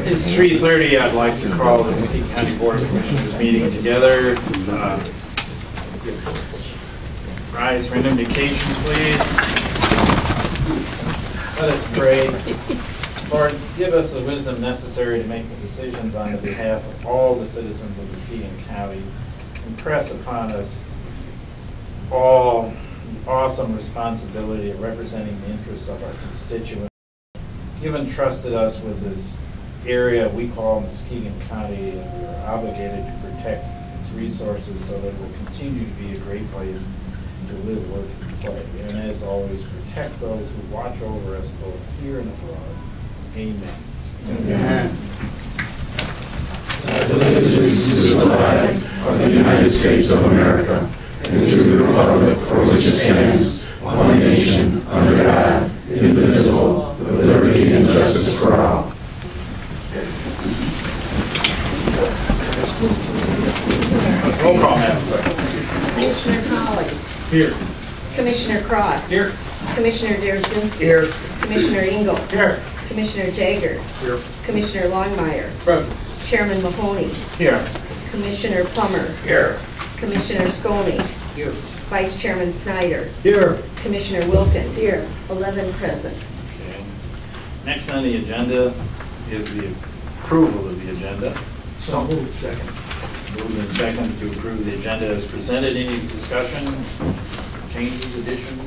It's 3:30. I'd like to call the Muskegon County Board of Commissioners meeting together. Rise for an invocation, please. Let us pray. Lord, give us the wisdom necessary to make the decisions on the behalf of all the citizens of Muskegon County. Impress upon us all the awesome responsibility of representing the interests of our constituents. You've entrusted us with this area we call Muskegon County, and we are obligated to protect its resources so that it will continue to be a great place to live, work, and play. And as always, protect those who watch over us both here and abroad. Amen. Amen. I pledge allegiance to the flag of the United States of America and to the republic for which it stands, one nation, under God, indivisible, with liberty and justice for all. Roll call, Madam Clerk. Commissioner Collins. Here. Commissioner Cross. Here. Commissioner Dersinski. Here. Commissioner Engel. Here. Commissioner Jager. Here. Commissioner Longmire. Present. Chairman Mahoney. Here. Commissioner Plummer. Here. Commissioner Sconey. Here. Vice Chairman Snyder. Here. Commissioner Wilkins. Here. 11 present. Okay. Next on the agenda is the approval of the agenda. So moved. Second. Moved and second to approve the agenda as presented. Any discussion, changes, additions?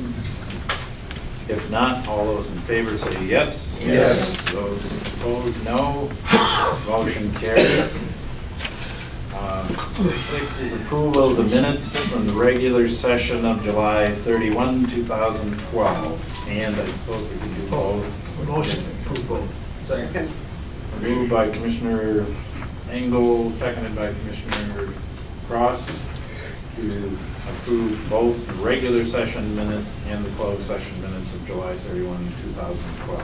If not, all those in favor say yes. Yes. Those opposed, no. Motion carries. 6 is approval of the minutes from the regular session of July 31, 2012. And I suppose we can do both. Motion to approve both. Second. Moved by Commissioner Engel, seconded by Commissioner Cross, to approve both the regular session minutes and the closed session minutes of July 31, 2012.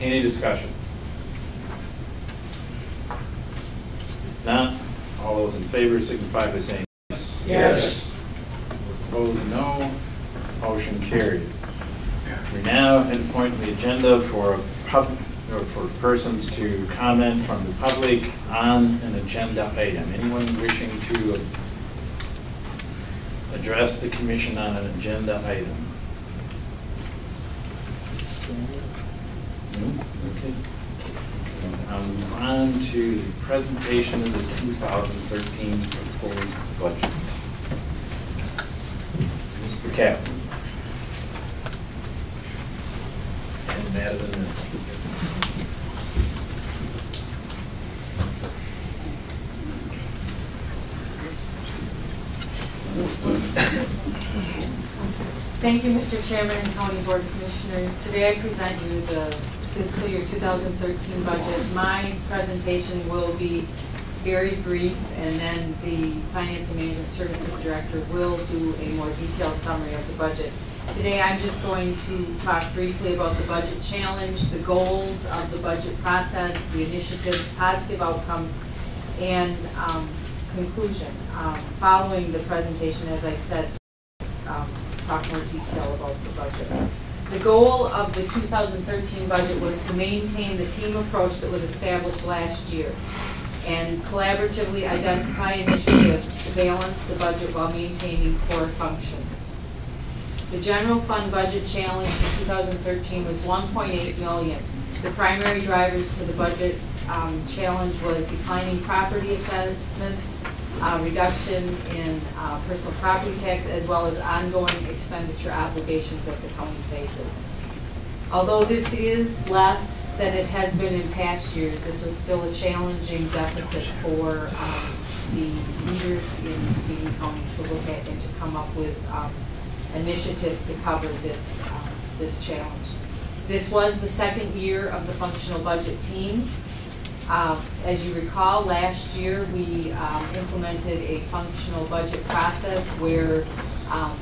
Any discussion? If not, all those in favor signify by saying yes. Yes. Those opposed, no. Motion carries. We're now at the point in the agenda for persons to comment from the public on an agenda item. Anyone wishing to address the commission on an agenda item? No? Okay. I'll move on to the presentation of the 2013 proposed budget. Mr. Captain. And Madeline. Thank you, Mr. Chairman and County Board of Commissioners. Today I present you the fiscal year 2013 budget. My presentation will be very brief, and then the Finance and Management Services Director will do a more detailed summary of the budget. Today I'm just going to talk briefly about the budget challenge, the goals of the budget process, the initiatives, positive outcomes, and conclusion. Following the presentation, as I said, talk more detail about the budget. The goal of the 2013 budget was to maintain the team approach that was established last year and collaboratively identify initiatives to balance the budget while maintaining core functions. The general fund budget challenge for 2013 was $1.8 million. The primary drivers to the budget challenge was declining property assessments, reduction in personal property tax, as well as ongoing expenditure obligations that the county faces. Although this is less than it has been in past years, this was still a challenging deficit for the leaders in Muskegon County to look at and to come up with initiatives to cover this, this challenge. This was the second year of the functional budget teams. As you recall, last year we implemented a functional budget process where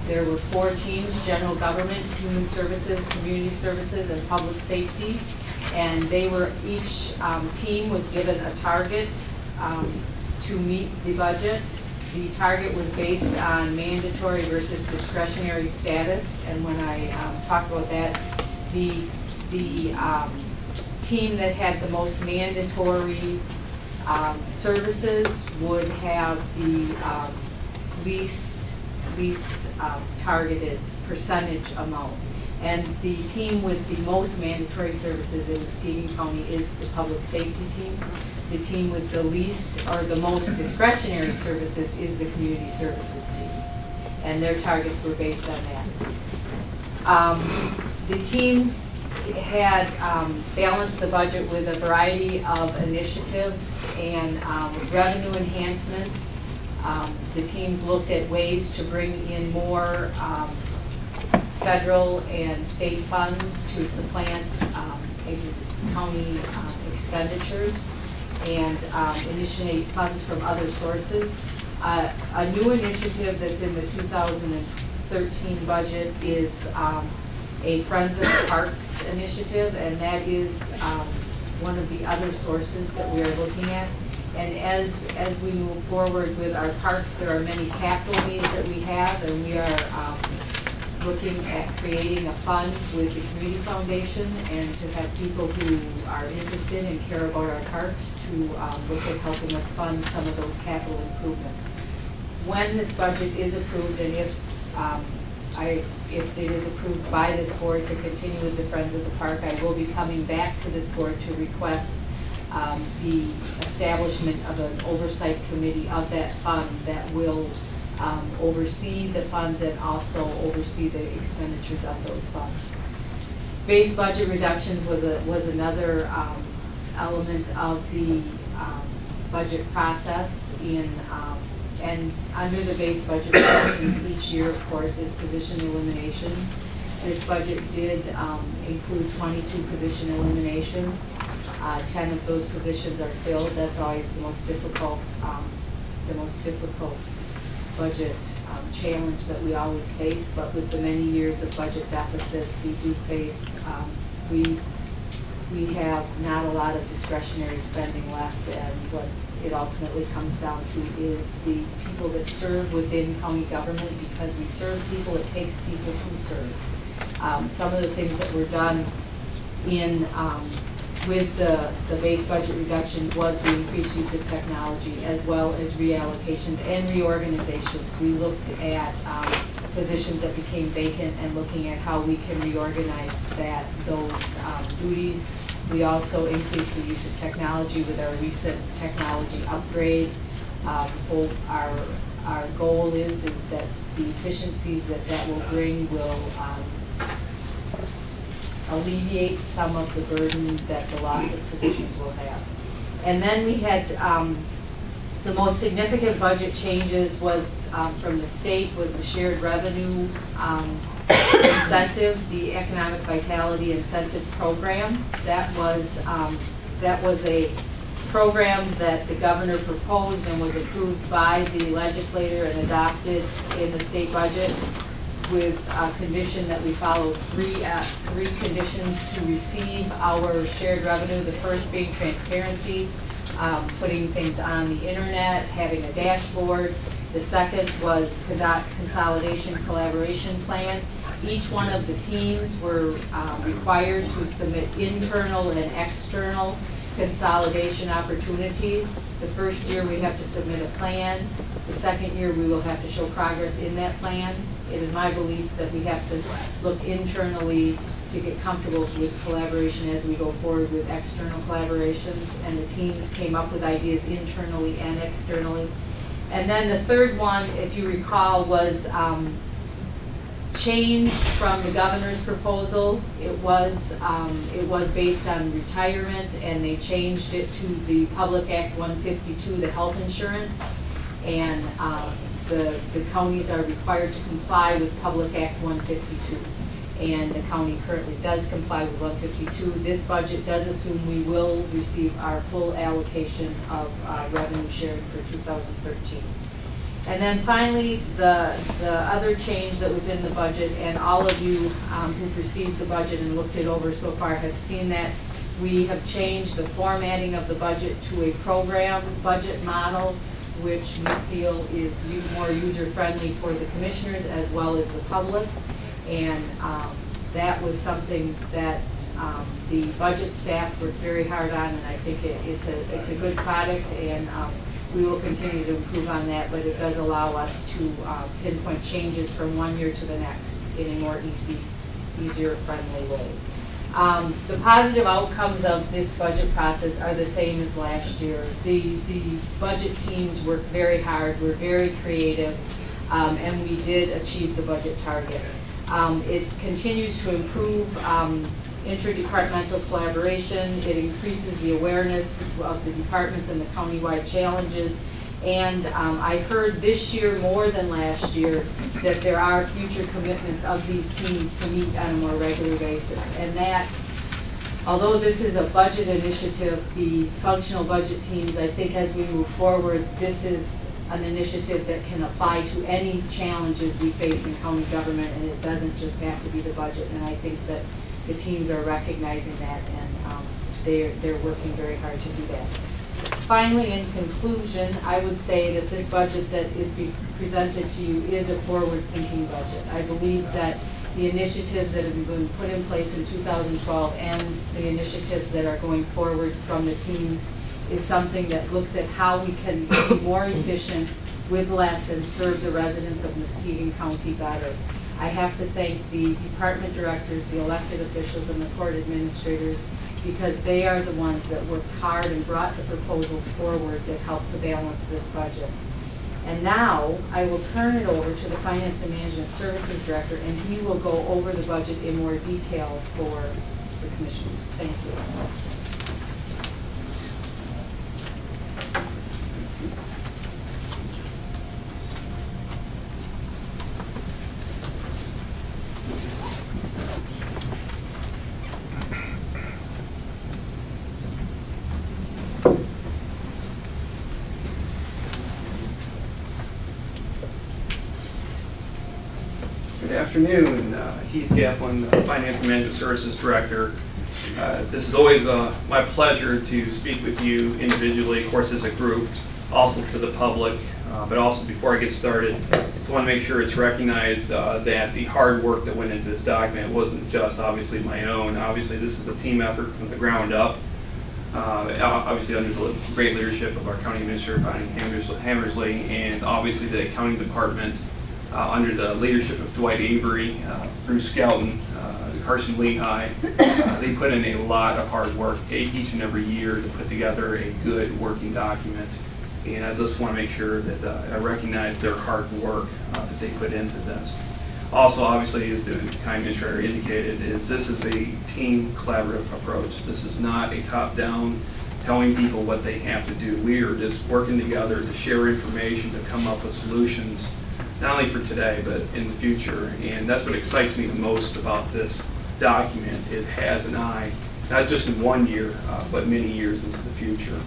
There were 4 teams: general government, human services, community services, and public safety. And they were, each team was given a target to meet the budget. The target was based on mandatory versus discretionary status. And when I talk about that, the team that had the most mandatory services would have the least targeted percentage amount. And the team with the most mandatory services in Muskegon County is the public safety team. The team with the least or the most discretionary services is the community services team. And their targets were based on that. The teams had balanced the budget with a variety of initiatives and revenue enhancements. The teams looked at ways to bring in more federal and state funds to supplant county expenditures and initiate funds from other sources. A new initiative that's in the 2013 budget is a Friends of the Parks initiative, and that is one of the other sources that we are looking at. And as we move forward with our parks, there are many capital needs that we have, and we are looking at creating a fund with the Community Foundation and to have people who are interested and care about our parks to look at helping us fund some of those capital improvements. When this budget is approved, and if it is approved by this board to continue with the Friends of the Park, I will be coming back to this board to request the establishment of an oversight committee of that fund that will oversee the funds and also oversee the expenditures of those funds. Base budget reductions was another element of the budget process. And under the base budget reductions each year, of course, is position eliminations. This budget did include 22 position eliminations. 10 of those positions are filled. That's always the most difficult budget challenge that we always face. But with the many years of budget deficits we do face, we have not a lot of discretionary spending left, and what it ultimately comes down to is the people that serve within county government. Because we serve people, it takes people to serve. Some of the things that were done in with the base budget reduction was the increased use of technology, as well as reallocations and reorganizations. We looked at positions that became vacant and looking at how we can reorganize those duties. We also increased the use of technology with our recent technology upgrade. Our goal is that the efficiencies that will bring will alleviate some of the burden that the loss of positions will have. And then we had the most significant budget changes was from the state was the shared revenue incentive, the economic vitality incentive program. That was a program that the governor proposed and was approved by the legislature and adopted in the state budget, with a condition that we followed three conditions to receive our shared revenue. The first being transparency, putting things on the internet, having a dashboard. The second was consolidation collaboration plan. Each one of the teams were required to submit internal and external consolidation opportunities. The first year we have to submit a plan. The second year we will have to show progress in that plan. It is my belief that we have to look internally to get comfortable with collaboration as we go forward with external collaborations, and the teams came up with ideas internally and externally. And then the third one, if you recall, was changed from the governor's proposal. It was based on retirement, and they changed it to the Public Act 152, the health insurance, and the counties are required to comply with Public Act 152. And the county currently does comply with 152. This budget does assume we will receive our full allocation of revenue sharing for 2013. And then finally, the other change that was in the budget, and all of you who've received the budget and looked it over so far have seen that we have changed the formatting of the budget to a program budget model, which we feel is more user-friendly for the commissioners as well as the public. And that was something that the budget staff worked very hard on, and I think it's a good product, and we will continue to improve on that, but it does allow us to pinpoint changes from one year to the next in a more easier, friendly way. The positive outcomes of this budget process are the same as last year. The budget teams worked very hard, were very creative, and we did achieve the budget target. It continues to improve interdepartmental collaboration. It increases the awareness of the departments and the countywide challenges. And I heard this year more than last year that there are future commitments of these teams to meet on a more regular basis. And that, although this is a budget initiative, the functional budget teams, I think as we move forward, this is an initiative that can apply to any challenges we face in county government, and it doesn't just have to be the budget. And I think that the teams are recognizing that, and they're working very hard to do that. Finally, in conclusion, I would say that this budget that is being presented to you is a forward-thinking budget. I believe that the initiatives that have been put in place in 2012 and the initiatives that are going forward from the teams is something that looks at how we can be more efficient with less and serve the residents of Muskegon County better. I have to thank the department directors, the elected officials, and the court administrators, because they are the ones that worked hard and brought the proposals forward that helped to balance this budget. And now I will turn it over to the Finance and Management Services Director, and he will go over the budget in more detail for the commissioners. Thank you. Good afternoon. Heath Kaplan, Finance and Management Services Director. This is always my pleasure to speak with you individually, of course, as a group, also to the public, but also before I get started, I just want to make sure it's recognized that the hard work that went into this document wasn't just obviously my own. Obviously, this is a team effort from the ground up, obviously under the great leadership of our County Administrator, Bonnie Hammersley, and obviously the accounting department, under the leadership of Dwight Avery, Bruce Skelton, Carson Lehigh. They put in a lot of hard work each and every year to put together a good working document. And I just want to make sure that I recognize their hard work that they put into this. Also, obviously, as the County Administrator indicated, this is a team collaborative approach. This is not a top-down telling people what they have to do. We are just working together to share information, to come up with solutions, not only for today, but in the future. And that's what excites me the most about this document. It has an eye, not just in 1 year, but many years into the future.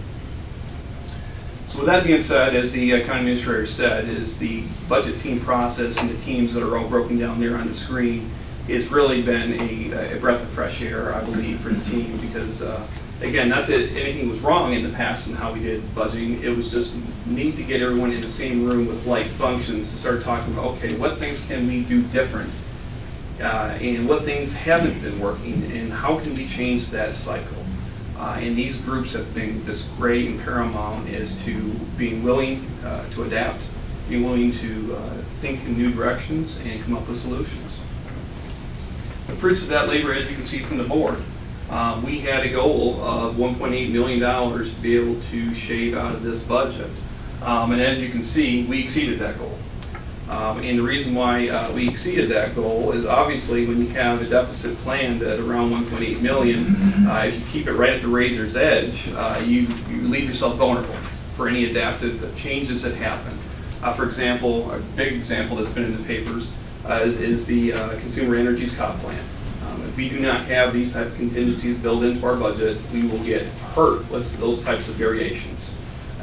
So with that being said, as the County Administrator said, is the budget team process and the teams that are all broken down there on the screen has really been a breath of fresh air, I believe, for the team, because again, not that anything was wrong in the past in how we did budgeting. It was just neat to get everyone in the same room with like functions to start talking about, okay, what things can we do different? And what things haven't been working, and how can we change that cycle? And these groups have been just great and paramount as to being willing to adapt, being willing to think in new directions and come up with solutions. The fruits of that labor, as you can see from the board, we had a goal of $1.8 million to be able to shave out of this budget. And as you can see, we exceeded that goal. And the reason why we exceeded that goal is obviously when you have a deficit planned at around $1.8 million, if you keep it right at the razor's edge, you leave yourself vulnerable for any adaptive changes that happen. For example, a big example that's been in the papers is the Consumer Energy's COP plan. If we do not have these type of contingencies built into our budget, we will get hurt with those types of variations.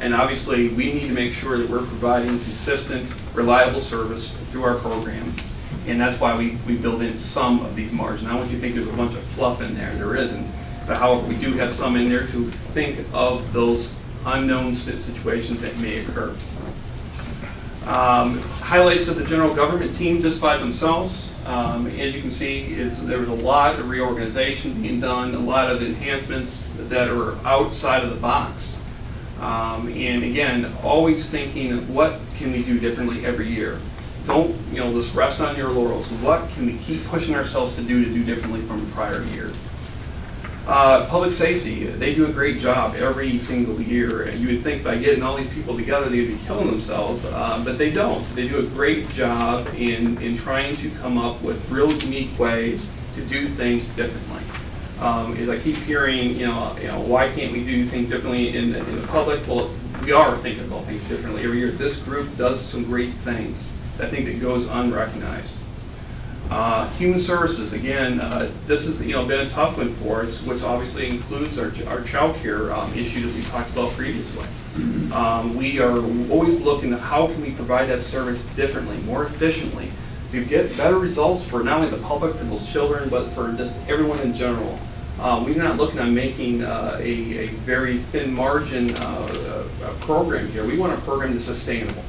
And obviously, we need to make sure that we're providing consistent, reliable service through our programs. And that's why we build in some of these margins. I don't want you to think there's a bunch of fluff in there. There isn't. But however, we do have some in there to think of those unknown situations that may occur. Highlights of the general government team just by themselves. As you can see, there was a lot of reorganization being done, a lot of enhancements that are outside of the box. And again, always thinking of what can we do differently every year. Don't just rest on your laurels. What can we keep pushing ourselves to do differently from the prior year? Public safety, they do a great job every single year. You would think by getting all these people together they'd be killing themselves, but they don't. They do a great job in trying to come up with real unique ways to do things differently. As I keep hearing, why can't we do things differently in the public? Well, we are thinking about things differently every year. This group does some great things, I think, that goes unrecognized. Human services, again, this has been a tough one for us, which obviously includes our child care issue that we talked about previously. We are always looking at how can we provide that service differently, more efficiently, to get better results for not only the public, for those children, but for just everyone in general. We're not looking at making a very thin margin program here. We want a program that's sustainable.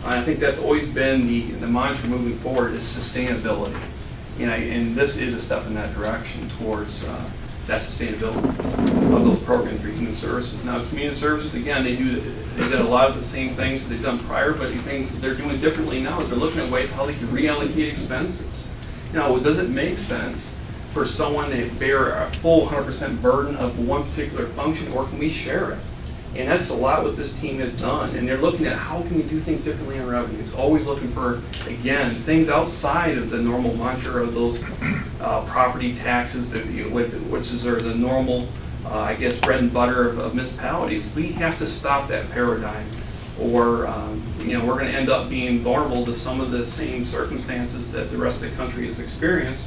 I think that's always been the mantra moving forward is sustainability. And this is a step in that direction towards that sustainability of those programs for human services. Now, community services, again, they did a lot of the same things that they've done prior, but the things that they're doing differently now is they're looking at ways how they can reallocate expenses. Does it make sense for someone to bear a full 100% burden of one particular function, or can we share it? And that's a lot what this team has done. And they're looking at how can we do things differently on revenues. Always looking for, again, things outside of the normal mantra of those property taxes, which is the normal, bread and butter of municipalities. We have to stop that paradigm, or we're going to end up being vulnerable to some of the same circumstances that the rest of the country has experienced.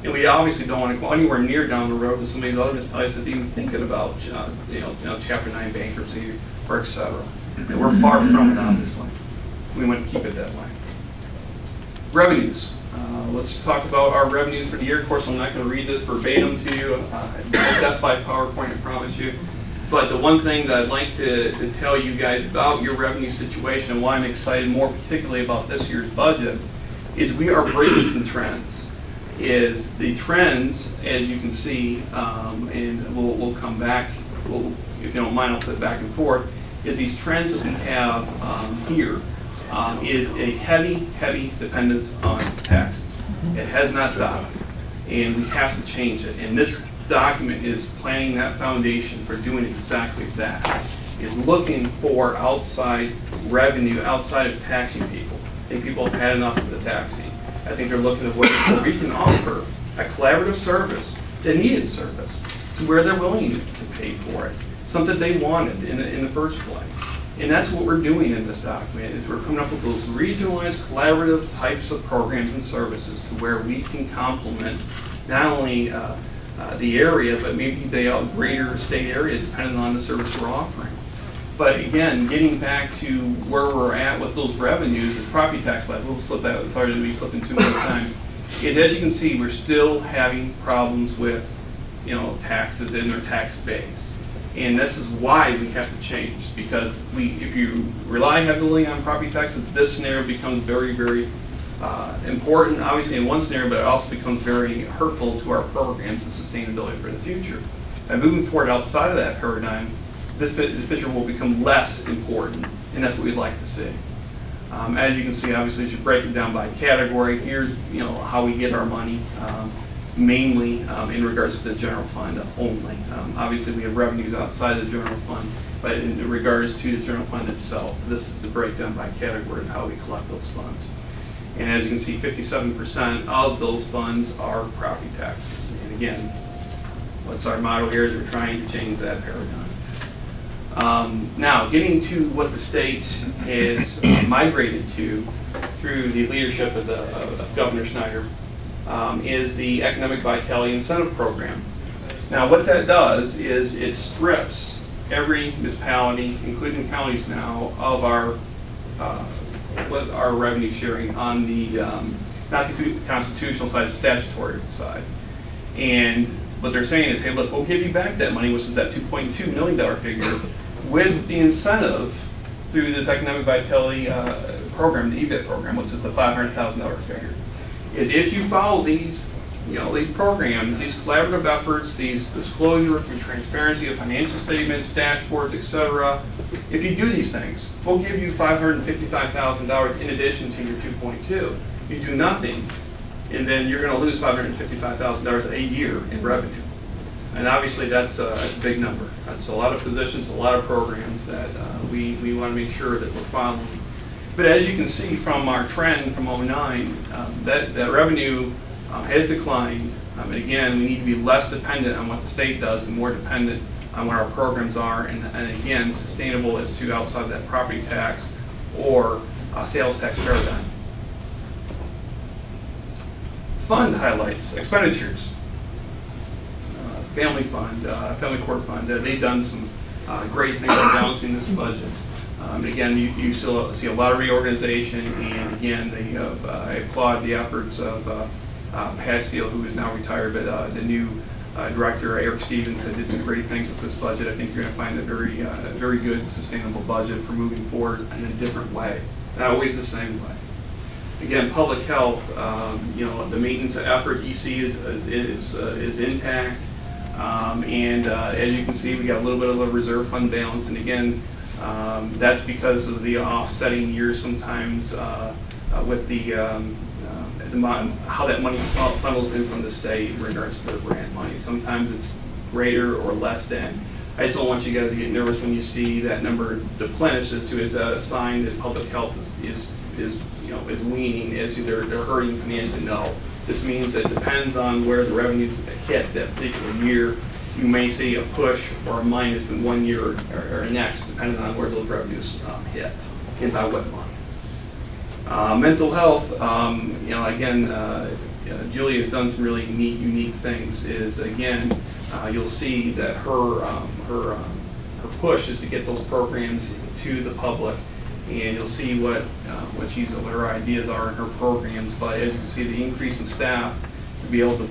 And we obviously don't want to go anywhere near down the road with some of these other municipalities that are even thinking about, Chapter 9 bankruptcy or et cetera. And we're far from it, obviously. We want to keep it that way. Revenues. Let's talk about our revenues for the year. Of course, I'm not going to read this verbatim to you. Death by PowerPoint, I promise you. But the one thing that I'd like to tell you guys about your revenue situation and why I'm excited more particularly about this year's budget is we are breaking some trends. Is the trends, as you can see, and we'll come back, if you don't mind, I'll put it back and forth, is these trends that we have here is a heavy dependence on taxes. It has not stopped, and we have to change it. And this document is planning that foundation for doing exactly that, is looking for outside revenue, outside of taxing people. I think people have had enough of the taxing. I think they're looking at ways where we can offer a collaborative service, a needed service, to where they're willing to pay for it, something they wanted in the first place. And that's what we're doing in this document, is we're coming up with those regionalized, collaborative types of programs and services to where we can complement not only the area, but maybe the greater state area, depending on the service we're offering. But again, getting back to where we're at with those revenues, the property tax levy, we'll flip that, sorry to be flipping too much time, is as you can see, we're still having problems with, taxes in their tax base. And this is why we have to change, because if you rely heavily on property taxes, this scenario becomes very, very important, obviously in one scenario, but it also becomes very hurtful to our programs and sustainability for the future. And moving forward outside of that paradigm, this picture will become less important, and that's what we'd like to see. As you can see, obviously, as you break it down by category, here's how we get our money, mainly in regards to the general fund only. Obviously, we have revenues outside of the general fund, but in regards to the general fund itself, this is the breakdown by category of how we collect those funds. And as you can see, 57% of those funds are property taxes. And again, what's our motto here is we're trying to change that paradigm. Now, getting to what the state has migrated to through the leadership of Governor Snyder is the Economic Vitality Incentive Program. Now, what that does is it strips every municipality, including counties now, of our with our revenue sharing on the not the constitutional side, the statutory side. And what they're saying is, hey, look, we'll give you back that money, which is that $2.2 million figure, with the incentive through this economic vitality program, the EVIT program, which is the $500,000 figure. Is if you follow these, these programs, these collaborative efforts, these disclosure through transparency of financial statements, dashboards, etc. If you do these things, we'll give you $555,000 in addition to your 2.2. You do nothing, and then you're going to lose $555,000 a year in revenue. And obviously that's a big number. That's a lot of positions, a lot of programs that we want to make sure that we're following. But as you can see from our trend from 09, that revenue has declined. And again, we need to be less dependent on what the state does and more dependent on what our programs are, and again, sustainable as to outside that property tax or sales tax paradigm. Fund highlights, expenditures. Family fund, family court fund, they've done some great things in balancing this budget. Again, you still see a lot of reorganization, and again, I applaud the efforts of Pat Steele, who is now retired, but the new director, Eric Stevens, did some great things with this budget. I think you're going to find a very good, sustainable budget for moving forward in a different way, not always the same way. Again, public health, the maintenance effort you see is intact. And as you can see, we got a little bit of a reserve fund balance, and again, that's because of the offsetting years sometimes with how that money funnels in from the state in regards to the grant money. Sometimes it's greater or less than. I just don't want you guys to get nervous when you see that number deplenish as to is a sign that public health is weaning, as to they're hurting financially. No. This means it depends on where the revenues hit that particular year. You may see a push or a minus in one year or next, depending on where those revenues hit and by what month. Mental health, again, Julie has done some really neat, unique things. Is again, you'll see that her push is to get those programs to the public. And you'll see what her ideas are in her programs. But as you can see, the increase in staff to be able to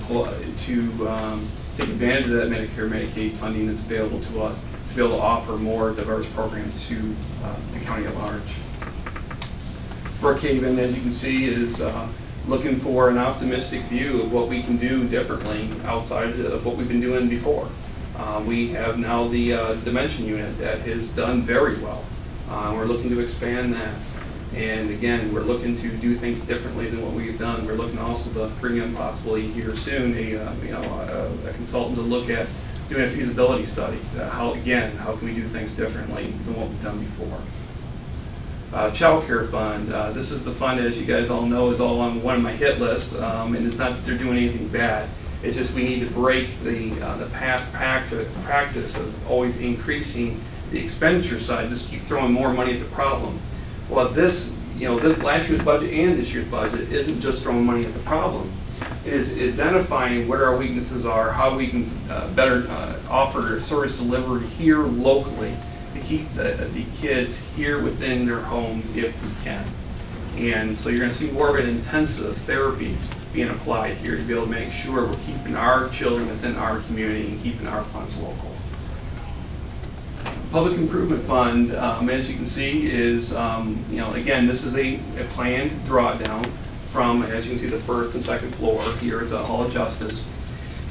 take advantage of that Medicare, Medicaid funding that's available to us, to be able to offer more diverse programs to the county at large. Brookhaven, as you can see, is looking for an optimistic view of what we can do differently outside of what we've been doing before. We have now the Dimension unit that has done very well. We're looking to expand that, and again, we're looking to do things differently than what we've done. We're looking also to bring in possibly here soon a consultant to look at doing a feasibility study. How can we do things differently than what we've done before? Child Care Fund. This is the fund, as you guys all know, is all on one of my hit list, and it's not that they're doing anything bad. It's just we need to break the past practice of always increasing the expenditure side, just keep throwing more money at the problem. Well, this last year's budget and this year's budget isn't just throwing money at the problem. It is identifying what our weaknesses are, how we can better offer service delivery here locally to keep the kids here within their homes if we can. And so you're going to see more of an intensive therapy being applied here to be able to make sure we're keeping our children within our community and keeping our funds local. Public Improvement Fund, as you can see, is, again, this is a planned drawdown from, as you can see, the first and second floor here at the Hall of Justice.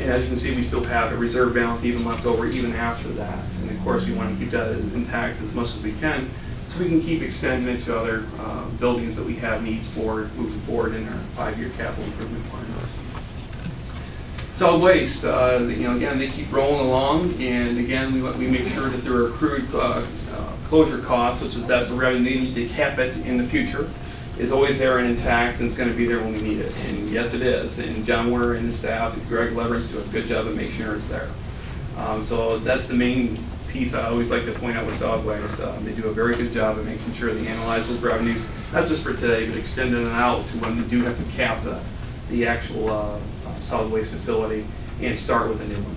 And as you can see, we still have a reserve balance even left over even after that. And of course, we want to keep that intact as much as we can so we can keep extending it to other buildings that we have needs for moving forward in our 5-year capital improvement plan. Solid waste, again, they keep rolling along, and again, we make sure that their accrued closure costs, which is that's the revenue they need to cap it in the future, is always there and intact, and it's going to be there when we need it. And yes, it is. And John Warner and his staff, and Greg Leverage, do a good job of making sure it's there. So that's the main piece I always like to point out with solid waste. They do a very good job of making sure they analyze those revenues, not just for today, but extending it out to when we do have to cap the actual solid waste facility and start with a new one.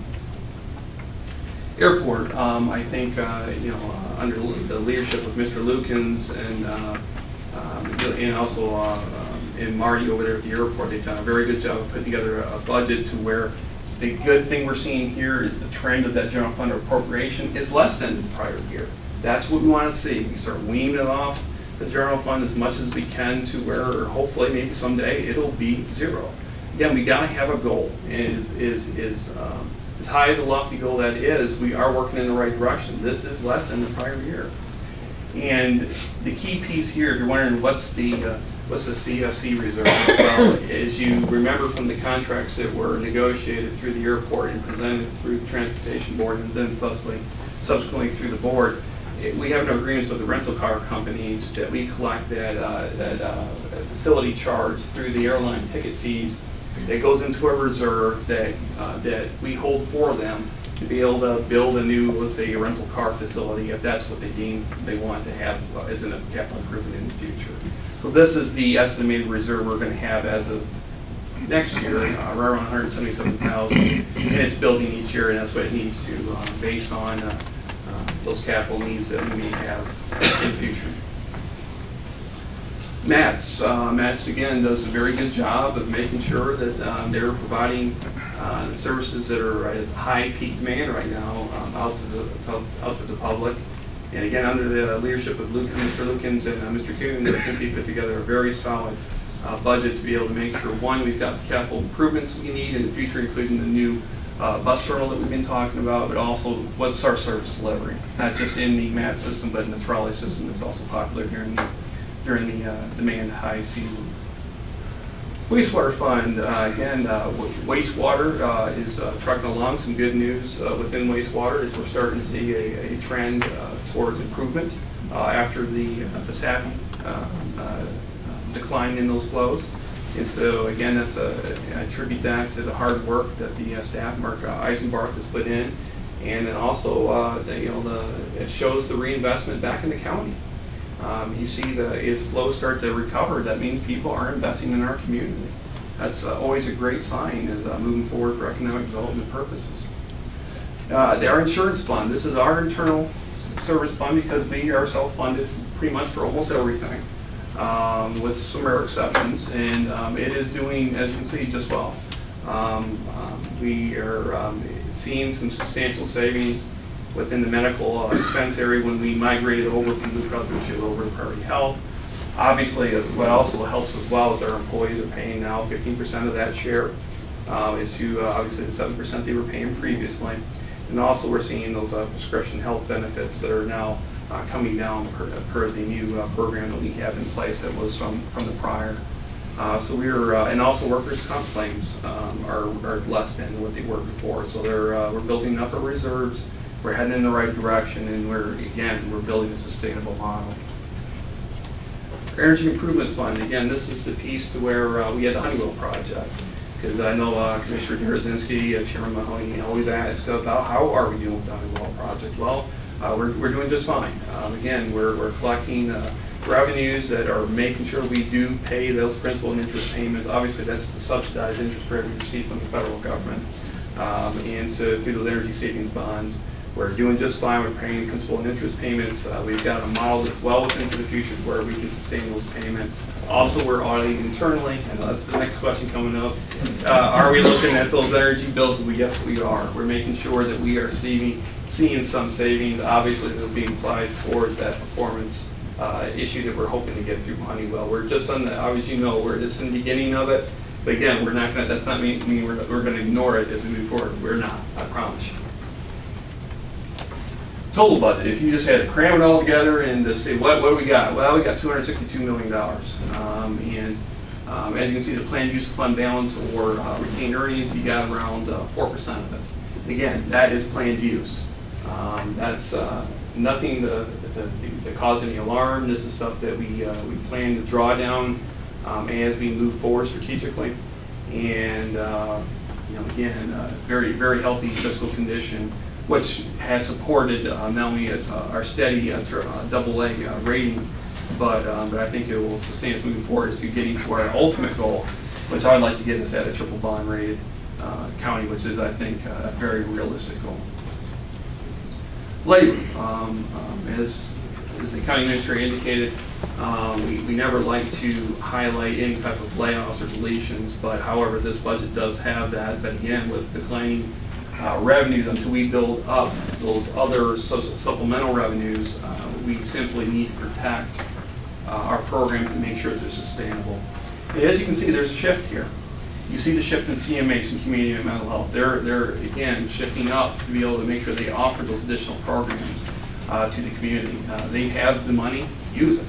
airport, I think, under the leadership of Mr. Lukens and also in Marty over there at the airport, they've done a very good job of putting together a budget to where the good thing we're seeing here is the trend of that general fund appropriation is less than the prior year. That's what we want to see. We start weaning it off the general fund as much as we can to where hopefully maybe someday it'll be zero. Again, we got to have a goal. And as high as a lofty goal that is, we are working in the right direction. This is less than the prior year. And the key piece here, if you're wondering what's the CFC reserve, well, as you remember from the contracts that were negotiated through the airport and presented through the Transportation Board and then subsequently through the board, we have no agreements with the rental car companies that we collect that facility charge through the airline ticket fees that goes into a reserve that we hold for them to be able to build a new, let's say, a rental car facility if that's what they deem they want to have as a capital improvement in the future. So this is the estimated reserve we're going to have as of next year, right around 177,000, and it's building each year, and that's what it needs to, based on those capital needs that we may have in the future. MATS again does a very good job of making sure that they're providing the services that are at high peak demand right now out to the public. And again, under the leadership of Mr. Lukens and Mr. Kuhn, I think we put together a very solid budget to be able to make sure, one, we've got the capital improvements we need in the future, including the new bus terminal that we've been talking about, but also what's our service delivery, not just in the MAT system, but in the trolley system that's also popular during the demand high season. Wastewater fund, again, wastewater is trucking along. Some good news within wastewater is we're starting to see a trend towards improvement after the sappy decline in those flows. And so again, I attribute that to the hard work that the staff, Mark Eisenbarth, has put in, and then also it shows the reinvestment back in the county. You see as flows start to recover, that means people are investing in our community. That's always a great sign as moving forward for economic development purposes. Our insurance fund, this is our internal service fund because we are self-funded pretty much for almost everything, with some rare exceptions, and it is doing, as you can see, just well. We are seeing some substantial savings within the medical expense area when we migrated over from Blue Cross Blue Shield over to Priority Health. Obviously, what also helps as well is our employees are paying now 15% of that share is to obviously the 7% they were paying previously. And also we're seeing those prescription health benefits that are now coming down per the new program that we have in place that was from the prior. So we're, and also workers' comp claims are less than what they were before. So we're building up our reserves. We're heading in the right direction, and we're building a sustainable model. Energy Improvement Fund, again, this is the piece to where we had the Honeywell project. Because I know Commissioner Derazinski, Chairman Mahoney always ask about how are we doing with the Honeywell project. Well, we're doing just fine. Again, we're collecting revenues that are making sure we do pay those principal and interest payments. Obviously, that's the subsidized interest rate we receive from the federal government. And so through those energy savings bonds, we're doing just fine. We're paying principal and interest payments. We've got a model that's well within the future where we can sustain those payments. Also, we're auditing internally, and that's the next question coming up. Are we looking at those energy bills? Yes, we are. We're making sure that we are seeing some savings, obviously, that are being applied towards that performance issue that we're hoping to get through Honeywell. We're just on the, obviously, we're just in the beginning of it. But again, we're not going to, that's not mean we're going to ignore it as we move forward. We're not, I promise you. Total budget, if you just had to cram it all together and to say, what do we got? Well, we got $262 million. As you can see, the planned use of fund balance or retained earnings, you got around 4% of it. And again, that is planned use. That's nothing to cause any alarm. This is stuff that we plan to draw down as we move forward strategically. And again, very, very healthy fiscal condition, which has supported not only our steady AA rating, but I think it will sustain us moving forward as to getting to our ultimate goal, which I'd like to get us at a triple bond rated county, which is, I think, a very realistic goal. Labor, as the county administrator indicated, we never like to highlight any type of layoffs or deletions, but however, this budget does have that. But again, with declining revenues, until we build up those other supplemental revenues, we simply need to protect our programs and make sure they're sustainable. And as you can see, there's a shift here. You see the shift in CMH and community and mental health. They're again shifting up to be able to make sure they offer those additional programs to the community. They have the money, use it.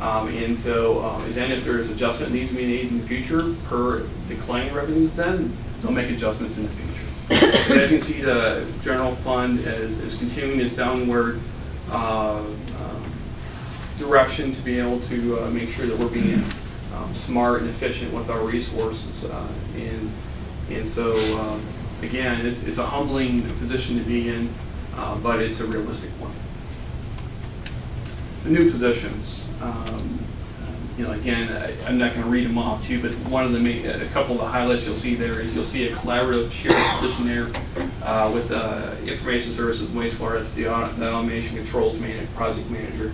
And so then if there's adjustment needs to be made in the future per declining revenues, then they'll make adjustments in the future. But as you can see, the general fund is continuing its downward direction to be able to make sure that we're being smart and efficient with our resources. And so, again, it's a humbling position to be in, but it's a realistic one. The new positions, again, I'm not going to read them off to you, but one of the a couple of the highlights you'll see there is you'll see a collaborative shared position there with information services, wastewater. That's the automation controls project manager.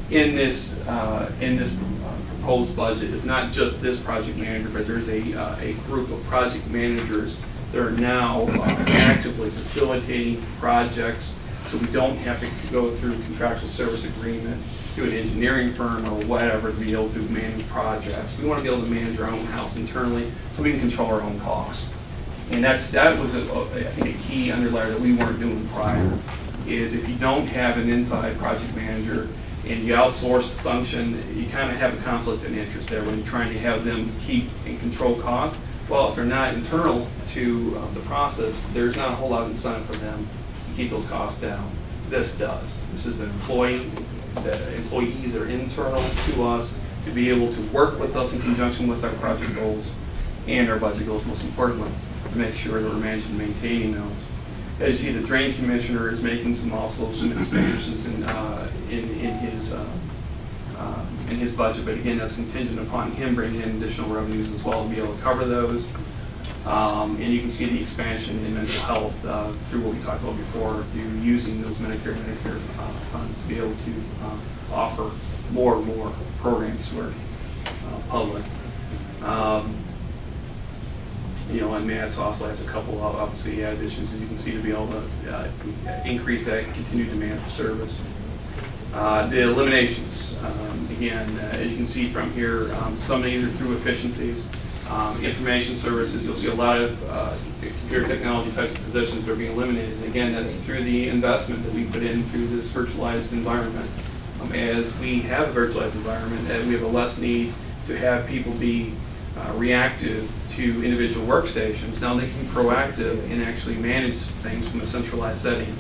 In this proposed budget, it's not just this project manager, but there's a group of project managers that are now actively facilitating projects, so we don't have to go through contractual service agreement to an engineering firm or whatever to be able to manage projects. We want to be able to manage our own house internally so we can control our own costs. And that was, I think, a key underlayer that we weren't doing prior, is if you don't have an inside project manager and you outsource the function, you kind of have a conflict of interest there when you're trying to have them keep and control costs. Well, if they're not internal to the process, there's not a whole lot of incentive for them to keep those costs down. This does. This is an employee. The employees are internal to us to be able to work with us in conjunction with our project goals and our budget goals, most importantly, to make sure that we're managing and maintaining those. As you see, the drain commissioner is making some expansions in his budget, but again, that's contingent upon him bringing in additional revenues as well to be able to cover those. And you can see the expansion in mental health through what we talked about before, through using those Medicare funds to be able to offer more and more programs to our public. And Matt's also has a couple of obviously additions, as you can see, to be able to increase that continued demand for service. The eliminations, again, as you can see from here, some either through efficiencies, information services, you'll see a lot of computer technology types of positions that are being eliminated. And again, that's through the investment that we put in through this virtualized environment. As we have a virtualized environment, we have a less need to have people be reactive to individual workstations. Now they can be proactive and actually manage things from a centralized setting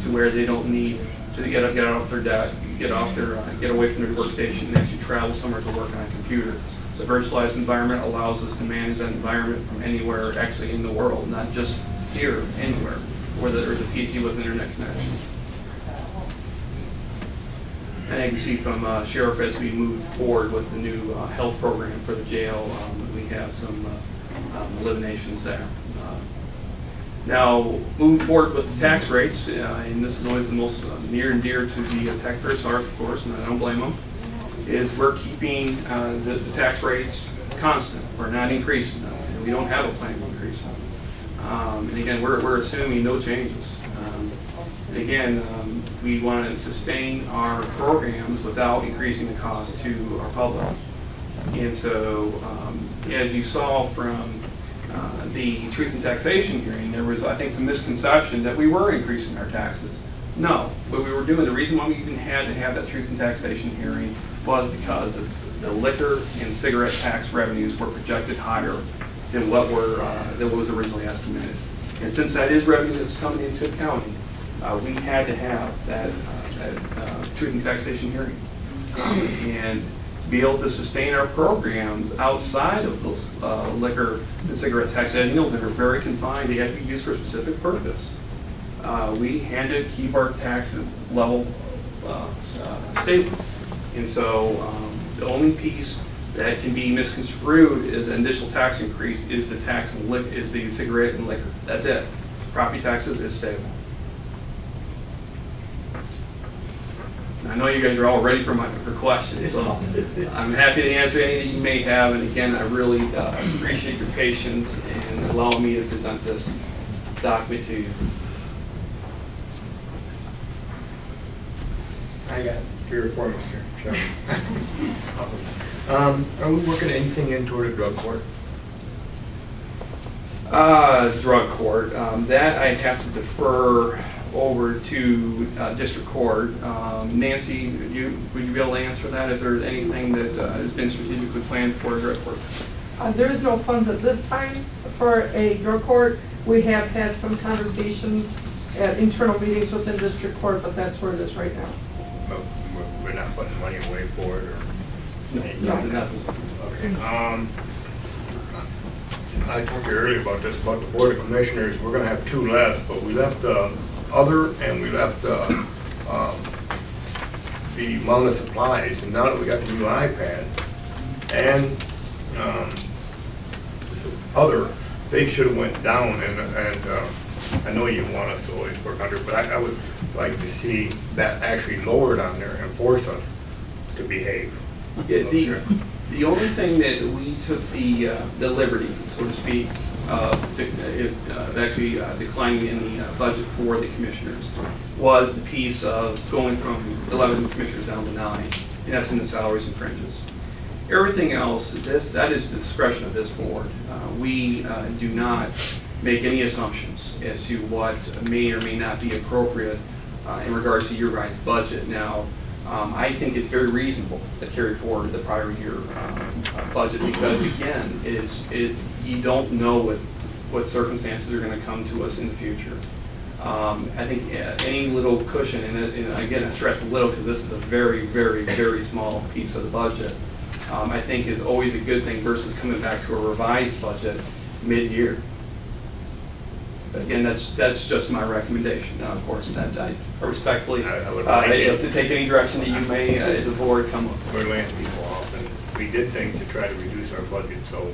to where they don't need to get off their desk, get away from their workstation and actually travel somewhere to work on a computer. The virtualized environment allows us to manage that environment from anywhere actually in the world, not just here, anywhere, where there's a PC with internet connection. And you can see from Sheriff, as we move forward with the new health program for the jail, we have some eliminations there. Now, moving forward with the tax rates, and this is always the most near and dear to the taxpayers' heart, of course, and I don't blame them, is we're keeping the tax rates constant. We're not increasing them, and we don't have a plan to increase them. And again, we're assuming no changes. Again, we want to sustain our programs without increasing the cost to our public. And so, as you saw from the Truth in Taxation hearing, there was, I think, some misconception that we were increasing our taxes. No, what we were doing, the reason why we even had to have that Truth in Taxation hearing was because of the liquor and cigarette tax revenues were projected higher than what was originally estimated. And since that is revenue that's coming into the county, we had to have that Truth in Taxation hearing. And to be able to sustain our programs outside of those liquor and cigarette taxes, they were very confined. They had to be used for a specific purpose. We had to keep our taxes level stable. And so the only piece that can be misconstrued as an initial tax increase is the tax on is the cigarette and liquor. That's it. Property taxes is stable. I know you guys are all ready for questions, so I'm happy to answer any that you may have. And again, I really appreciate your patience and allowing me to present this document to you. I got 3 or 4, Mr. Chairman. Are we working anything in toward a drug court? Drug court, that I'd have to defer over to district court. Nancy, would you be able to answer that? Is there anything that has been strategically planned for a drug court? There is no funds at this time for a drug court. We have had some conversations at internal meetings within district court, but that's where it is right now. But we're not putting money away for it, or? No, not this. Okay. I talked to you earlier about this, about the Board of Commissioners. We're going to have 2 left, but we left other, and we left the wellness supplies. And now that we got the new iPad and other, they should have went down. And I know you want us to always work under, but I would like to see that actually lowered on there and force us to behave. Yeah, the only thing that we took the liberty, so to speak, of actually declining in the budget for the commissioners was the piece of going from 11 commissioners down to 9, and that's in the salaries and fringes. Everything else, that is the discretion of this board. We do not make any assumptions as to what may or may not be appropriate in regards to your guys' budget. Now, I think it's very reasonable to carry forward the prior year budget because, again, you don't know what circumstances are going to come to us in the future. I think any little cushion, and again, I stress a little because this is a very, very, very small piece of the budget, I think is always a good thing versus coming back to a revised budget mid-year. But again, that's just my recommendation. Now, of course, that I respectfully to take any direction that you may, as a board, come up. We're laying people off, and we did things to try to reduce our budget, so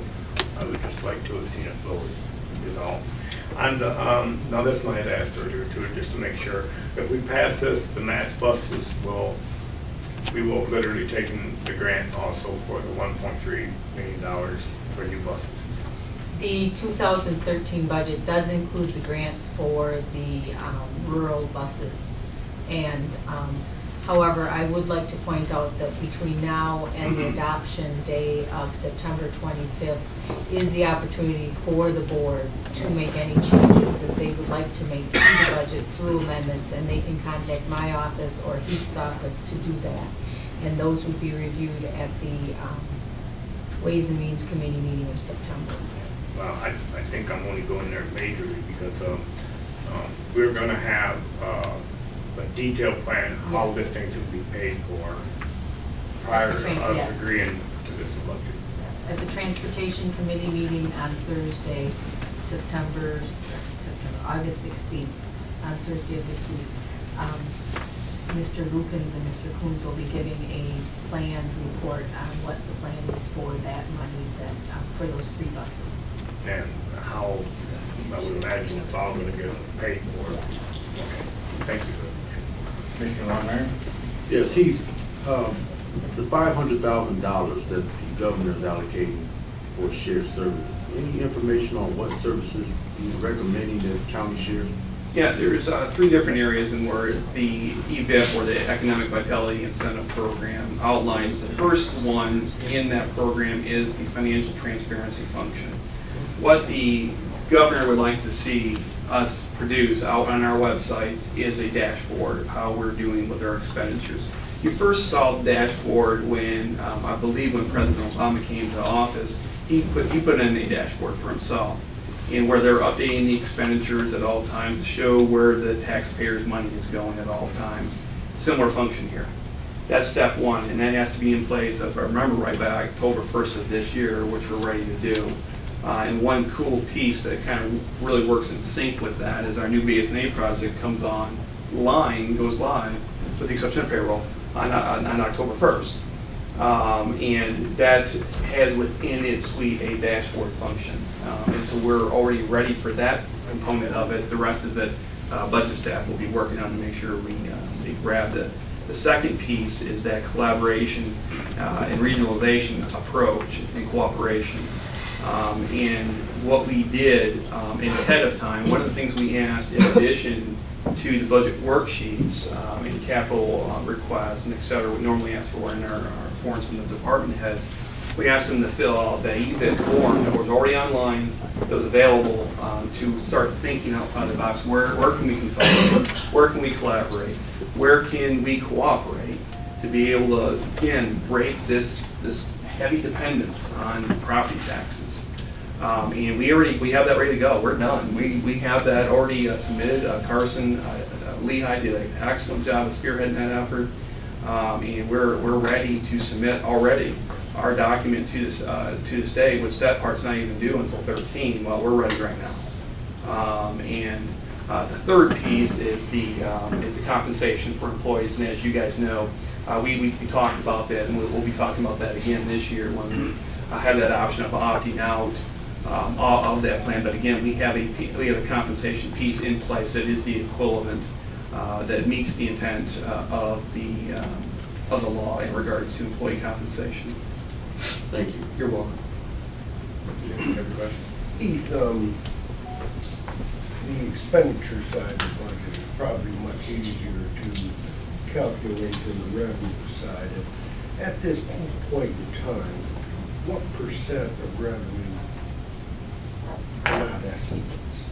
I would just like to have seen it lowered, is all. And now this one I had asked earlier too, just to make sure, if we pass this, the MATS buses we will literally take the grant also for the $1.3 million for new buses. The 2013 budget does include the grant for the rural buses. And however, I would like to point out that between now and the adoption day of September 25th is the opportunity for the board to make any changes that they would like to make to the budget through amendments, and they can contact my office or Heath's office to do that. And those would be reviewed at the Ways and Means Committee meeting in September. Well, I think I'm only going there majorly because we're going to have a detailed plan how this thing can be paid for prior to us agreeing to this budget. At the Transportation Committee meeting on Thursday, August 16th, on Thursday of this week, Mr. Lukens and Mr. Coons will be giving a planned report on what the plan is for that money for those 3 buses. And how, I would imagine it's all going to get paid for. Okay, thank you. Commissioner Long. Yes, the $500,000 that the governor is allocating for shared service. Any information on what services he's recommending that the county share? Yeah, there's 3 different areas in where the EVIP, or the Economic Vitality Incentive Program, outlines. The first one in that program is the financial transparency function. What the governor would like to see us produce out on our websites is a dashboard of how we're doing with our expenditures. You first saw the dashboard when, I believe when President Obama came to office, he put in a dashboard for himself, and where they're updating the expenditures at all times to show where the taxpayers' money is going at all times. Similar function here. That's step 1, and that has to be in place, if I remember right, by October 1st of this year, which we're ready to do. And one cool piece that kind of really works in sync with that is our new BSNA project goes live, with the exception of payroll, on October 1st. And that has within its suite a dashboard function. And so we're already ready for that component of it. The rest of the budget staff will be working on to make sure we grab The second piece is that collaboration and regionalization approach and cooperation. And what we did ahead of time, one of the things we asked in addition to the budget worksheets and capital requests and et cetera, we normally ask for in our forms from the department heads, we asked them to fill out that EBIT form that was already online, that was available to start thinking outside the box. Where can we consolidate? Where can we collaborate? Where can we cooperate to be able to, again, break this heavy dependence on property taxes? And we have that ready to go. We're done. We have that already submitted. Carson Lehigh did an excellent job of spearheading that effort, and we're ready to submit already our document to the state, which that part's not even due until 13. Well, we're ready right now. And the third piece is the compensation for employees. And as you guys know, we talked about that, and we'll be talking about that again this year when we have that option of opting out of that plan. But again, we have a compensation piece in place that is the equivalent that meets the intent of the law in regards to employee compensation. Thank you. You're welcome. Heath, the expenditure side of the budget is probably much easier to calculate than the revenue side. At this point in time, what percent of revenue are not estimates?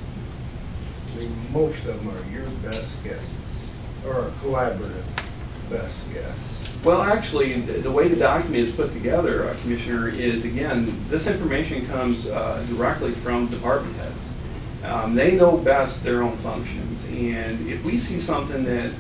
I mean, most of them are your best guesses, or a collaborative best guess. Well, actually, the way the document is put together, Commissioner, is, again, this information comes directly from department heads. They know best their own functions, and if we see something that,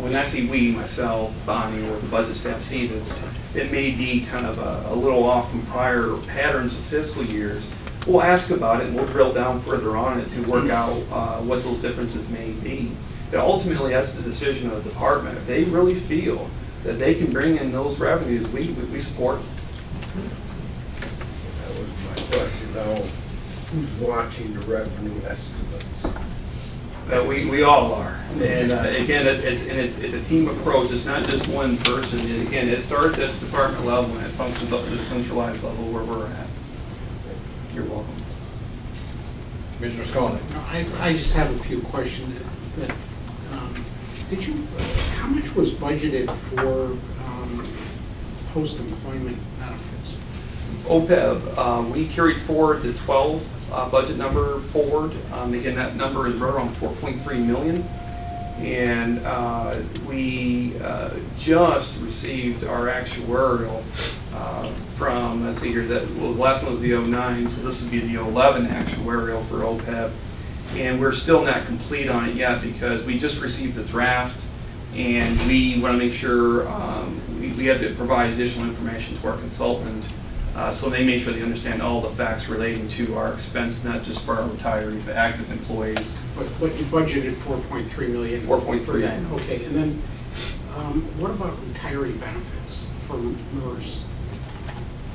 when I say we, myself, Bonnie, or the budget staff see that may be kind of a little off from prior patterns of fiscal years, we'll ask about it and we'll drill down further on it to work out what those differences may be. But ultimately, that's the decision of the department. If they really feel that they can bring in those revenues, we support them. That was my question. Now, who's watching the revenue estimates? We all are, and again, it's a team approach. It's not just one person. And again, it starts at the department level and it functions up to the centralized level where we're at. You're welcome. Commissioner Skolnick. I just have a few questions. How much was budgeted for post-employment benefits? OPEB, we carried forward the 12 budget number forward. Again, that number is right around 4.3 million. And we just received our actuarial from, let's see here, the last one was the 09, so this would be the 11 actuarial for OPEB. And we're still not complete on it yet because we just received the draft, and we want to make sure we had to provide additional information to our consultant, so they make sure they understand all the facts relating to our expense, not just for our retirees, but active employees. But you budgeted 4.3 million. 4.3. For that. Okay, and then what about retiree benefits for MERS?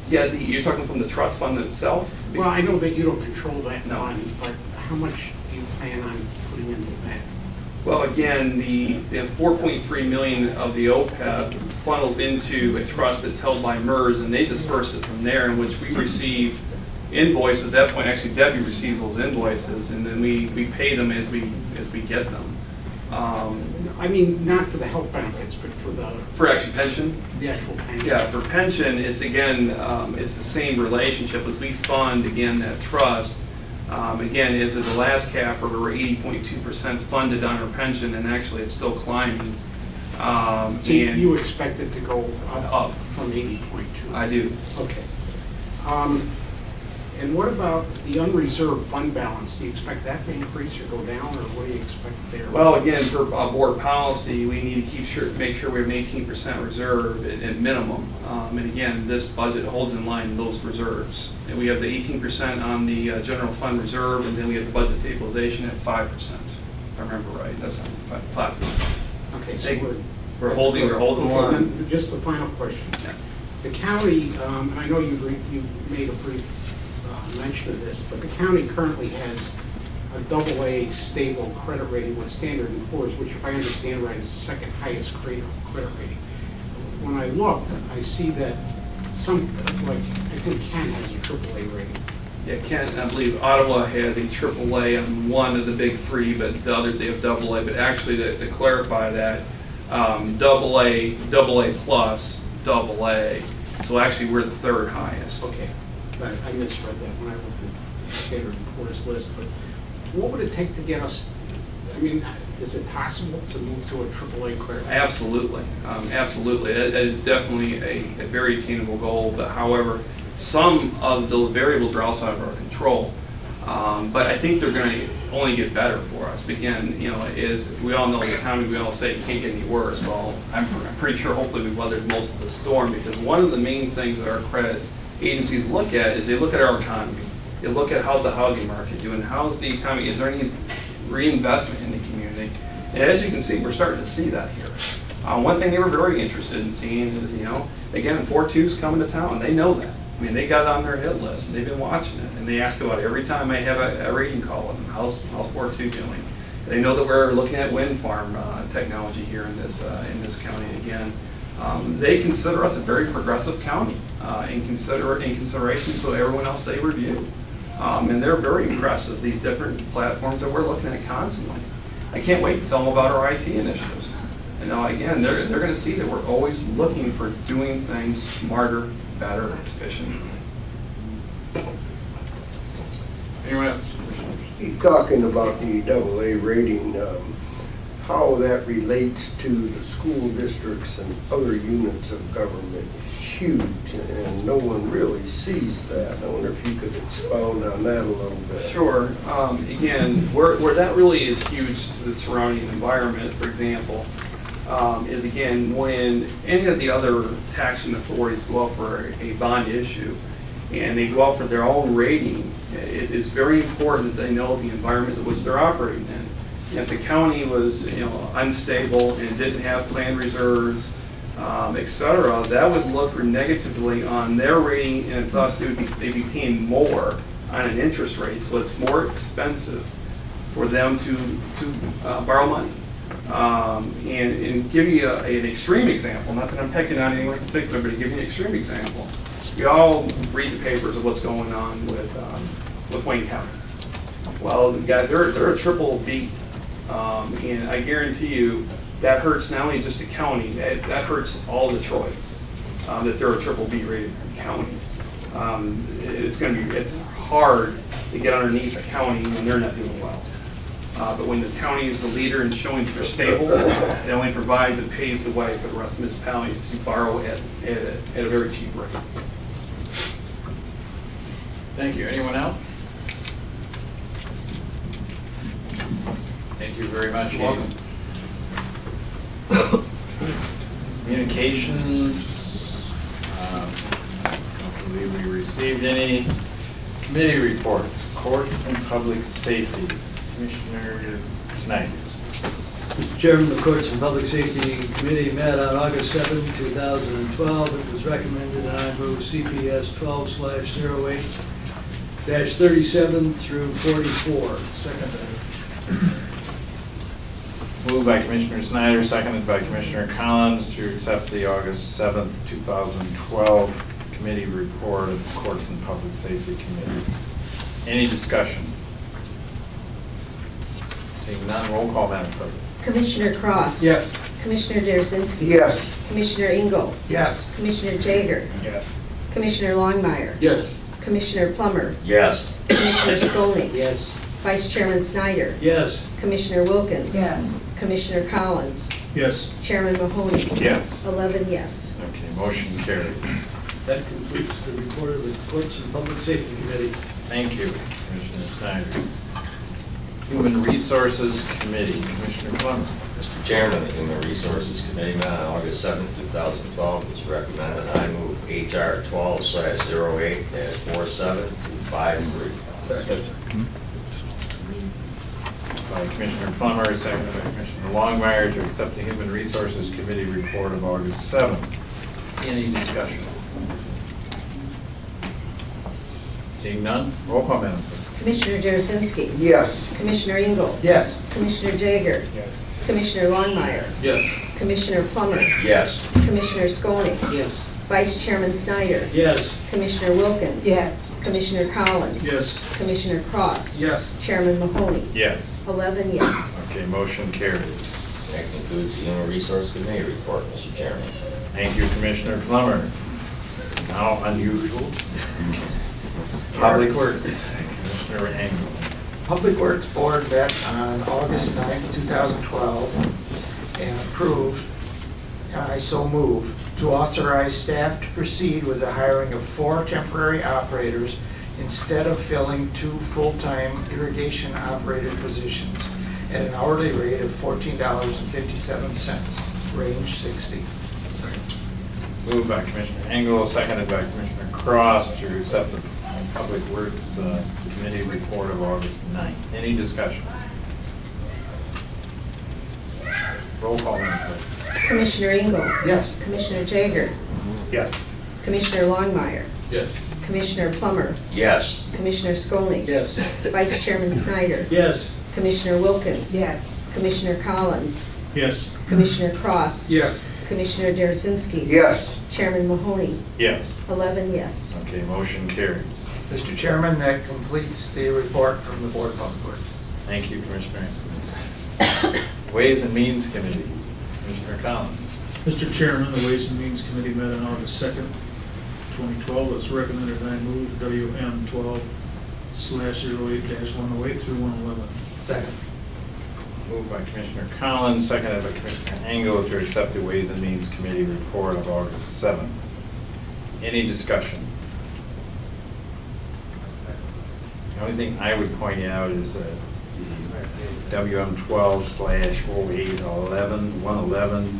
Yeah, you're talking from the trust fund itself? Well, I know that you don't control that No. fund, but how much do you plan on putting into that? Well, again, the 4.3 million of the OPEB funnels into a trust that's held by MERS, and they disperse it from there, in which we receive invoices. At that point, actually, Debbie receives those invoices, and then we pay them as we get them. I mean, not for the health benefits, but For actually pension? the actual pension. Yeah, for pension, it's again, it's the same relationship as we fund, again, that trust. Again, as of the last CAFR, we were 80.2% funded on our pension, and actually it's still climbing. So you expect it to go up from 80.2? I do. Okay. And what about the unreserved fund balance? Do you expect that to increase or go down, or what do you expect there? Well, again, for board policy, we need to make sure we have an 18% reserve at minimum. And again, this budget holds in line those reserves. And we have the 18% on the general fund reserve, and then we have the budget stabilization at 5%. If I remember right, that's 5%. Okay, so we're holding the okay, line. then just the final question. Yeah. The county, and I know you made a brief mention of this, but the county currently has a AA stable credit rating with Standard & Poor's, which if I understand right is the second highest credit rating. When I looked, I see that some, like, I think Kent has a AAA rating. Yeah, Kent, I believe Ottawa has a AAA on one of the big three, but the others they have AA. But actually, to clarify that, AA plus, AA. So actually, we're the third highest. Okay, I misread that when I looked at the Standard & Poor's list, but what would it take to get us, I mean, is it possible to move to a AAA credit? Absolutely, absolutely. That is definitely a very attainable goal, but however, some of those variables are also out of our control. But I think they're going to only get better for us. Again, you know, as we all know, the economy, we all say it can't get any worse. Well, I'm pretty sure hopefully we've weathered most of the storm, because one of the main things that our credit agencies look at is they look at our economy. They look at how's the housing market doing, how's the economy, is there any reinvestment in the community? And as you can see, we're starting to see that here. One thing they were very interested in seeing is, you know, again, 4.2's coming to town. They know that. I mean, they got it on their hit list, and they've been watching it, and they ask about it every time I have a rating call with them. How's 4.2 doing? They know that we're looking at wind farm technology here in this county again. They consider us a very progressive county in consideration to everyone else they review. And they're very impressed with these different platforms that we're looking at constantly. I can't wait to tell them about our IT initiatives. And now again, they're going to see that we're always looking for doing things smarter, better, efficient. Anyone else? He's talking about the AA rating, how that relates to the school districts and other units of government is huge, and no one really sees that. I wonder if you could expound on that a little bit. Sure. Again, where that really is huge to the surrounding environment, for example, is again when any of the other taxing authorities go out for a bond issue and they go out for their own rating, it is very important that they know the environment in which they're operating in. And if the county was, you know, unstable and didn't have planned reserves, et cetera, that would look negatively on their rating, and thus they'd be paying more on an interest rate, so it's more expensive for them to borrow money. And give you an extreme example, not that I'm picking on anyone in particular, but to give you an extreme example. We all read the papers of what's going on with Wayne County. Well, guys, they're a triple B, and I guarantee you that hurts not only just the county, that hurts all of Detroit, that they're a triple B rated county. It's hard to get underneath a county when they're not doing well. But when the county is the leader in showing that they're stable, it only provides and paves the way for the rest of municipalities to borrow at a very cheap rate. Thank you. Anyone else? Thank you very much. You're welcome. Communications, I don't believe we received any. Committee reports, courts and public safety. Commissioner Snyder. Mr. Chairman, the Courts and Public Safety Committee met on August 7, 2012. It was recommended that I move CPS 12/08-37 through 44. Seconded. Moved by Commissioner Snyder, seconded by Commissioner Collins to accept the August 7th, 2012 committee report of the Courts and Public Safety Committee. Any discussion? Seeing none, roll call, Madam Clerk. Commissioner Cross. Yes. Commissioner Derasinski. Yes. Commissioner Engel. Yes. Commissioner Jaeger. Yes. Commissioner Longmire. Yes. Commissioner Plummer. Yes. Commissioner Skolnick. Yes. Vice Chairman Snyder. Yes. Commissioner Wilkins. Yes. Commissioner Collins. Yes. Chairman Mahoney. Yes. 11 yes. Okay, motion carried. That completes the report of the Courts and Public Safety Committee. Thank you, Commissioner Snyder. Human Resources Committee, Commissioner Plummer. Mr. Chairman, the Human Resources Committee met on August 7, 2012. It's recommended I move HR 12/08-47 through 53. Second. By Commissioner Plummer, seconded by Commissioner Longmire to accept the Human Resources Committee report of August 7th. Any discussion? Seeing none, roll call, Madam Clerk. Commissioner Jarosinski. Yes. Commissioner Engel. Yes. Commissioner Jager. Yes. Commissioner Longmire. Yes. Commissioner Plummer. Yes. Commissioner Skolnick. Yes. Vice Chairman Snyder. Yes. Commissioner Wilkins. Yes. Commissioner Collins. Yes. Commissioner Cross. Yes. Chairman Mahoney. Yes. 11 yes. Okay, motion carries. That concludes the Human Resource Committee report, Mr. Chairman. Thank you, Commissioner Plummer. Now unusual. Public Works, Commissioner Engel. Public Works Board met on August 9th, 2012, and approved, I so move, to authorize staff to proceed with the hiring of 4 temporary operators instead of filling 2 full-time irrigation operator positions at an hourly rate of $14.57, range 60. Moved by Commissioner Engel, seconded by Commissioner Cross to accept the Public Works Committee report of August 9th. Any discussion? Roll call, Madam Clerk. Commissioner Engel. Yes. Commissioner Jager. Yes. Commissioner Longmire. Yes. Commissioner Plummer. Yes. Commissioner Skolnick. Yes. Vice Chairman Snyder. Yes. Commissioner Wilkins. Yes. Commissioner Collins. Yes. Commissioner Cross. Yes. Commissioner Jarosinski. Yes. Chairman Mahoney. Yes. 11 yes. Okay, motion carries. Mr. Chairman, that completes the report from the Board of Public Works. Thank you, Commissioner Engel. Ways and Means Committee, Commissioner Collins. Mr. Chairman, the Ways and Means Committee met on August 2nd, 2012. It's recommended that I move WM 12/08-108 through 111. Second. Moved by Commissioner Collins, seconded by Commissioner Engel to accept the Ways and Means Committee report of August 7th. Any discussion? The only thing I would point out is that the WM 12/08-111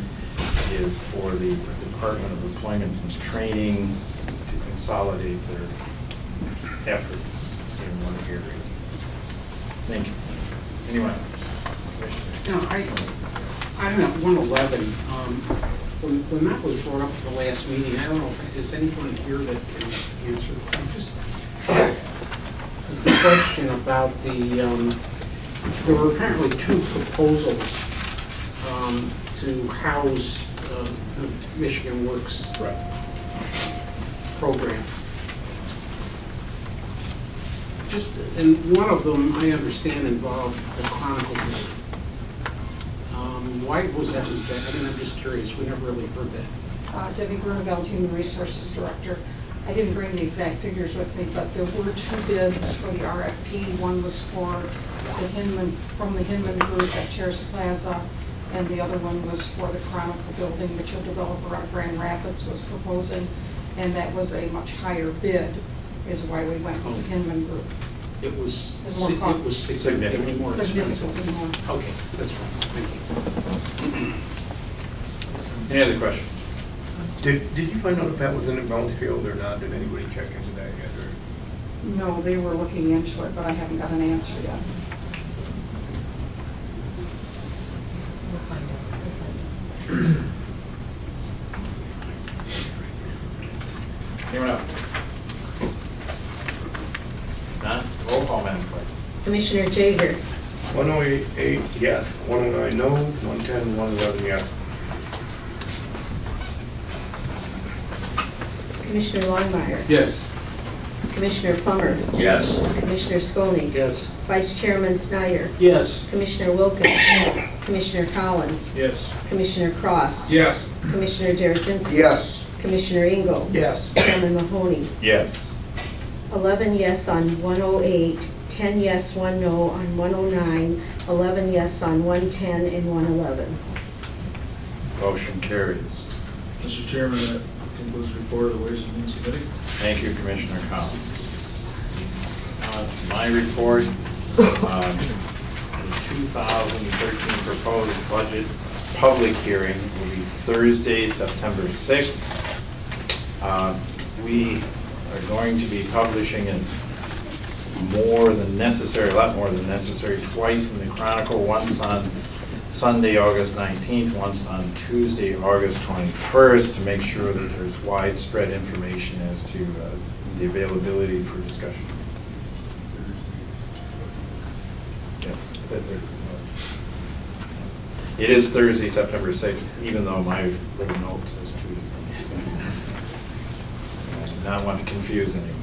is for the Department of Employment and Training to consolidate their efforts in one area. Thank you. Anyone else? No, I don't know, 111, when that was brought up at the last meeting, I don't know, is anyone here that can answer? I'm just had a question about there were apparently 2 proposals to house the Michigan Works program. And one of them, I understand, involved the Chronicle building. Why was that? I mean, I'm just curious. We never really heard that. Debbie Grunewald, Human Resources Director. I didn't bring the exact figures with me, but there were 2 bids for the RFP. One was for the Hinman, from the Hinman Group at Terrace Plaza, and the other one was for the Chronicle building, which a developer out of Grand Rapids was proposing, and that was a much higher bid, is why we went with the Hinman Group. It was Significantly more expensive. Significantly more. Okay, that's fine. Thank you. Any other questions? Did you find out if that was in the brownfield or not? Did anybody check into that yet? Or? No, they were looking into it, but I haven't got an answer yet. Anyone else? None? Roll call, Madam Clerk. Commissioner Jager. 108 yes, 109 no, 110, 111 yes. Commissioner Longmire. Yes. Commissioner Plummer. Yes. Commissioner Skolnick. Yes. Vice Chairman Snyder. Yes. Commissioner Wilkins. Commissioner Collins. Yes. Commissioner Cross. Yes. Commissioner Jarosinski. Yes. Commissioner Engel. Yes. Chairman Mahoney. Yes. 11 yes on 108, 10 yes, 1 no on 109, 11 yes on 110 and 111. Motion carries. Mr. Chairman, that concludes the report of the Ways and Means Committee. Thank you, Commissioner Collins. My report, the 2013 proposed budget public hearing will be Thursday, September 6th. We are going to be publishing it more than necessary, a lot more than necessary, twice in the Chronicle, once on Sunday, August 19th, once on Tuesday, August 21st, to make sure that there's widespread information as to the availability for discussion. said Thursday. It is Thursday, September 6th, even though my little note says Tuesday. I do not want to confuse anyone.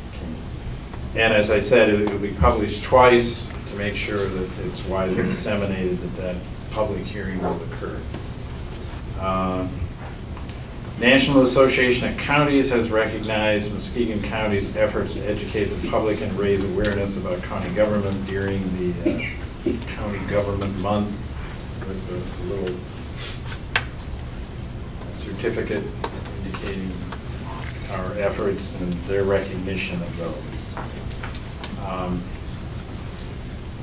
Okay. And as I said, it will be published twice to make sure that it's widely disseminated that that public hearing will occur. National Association of Counties has recognized Muskegon County's efforts to educate the public and raise awareness about county government during the County Government Month with a little certificate indicating our efforts and their recognition of those.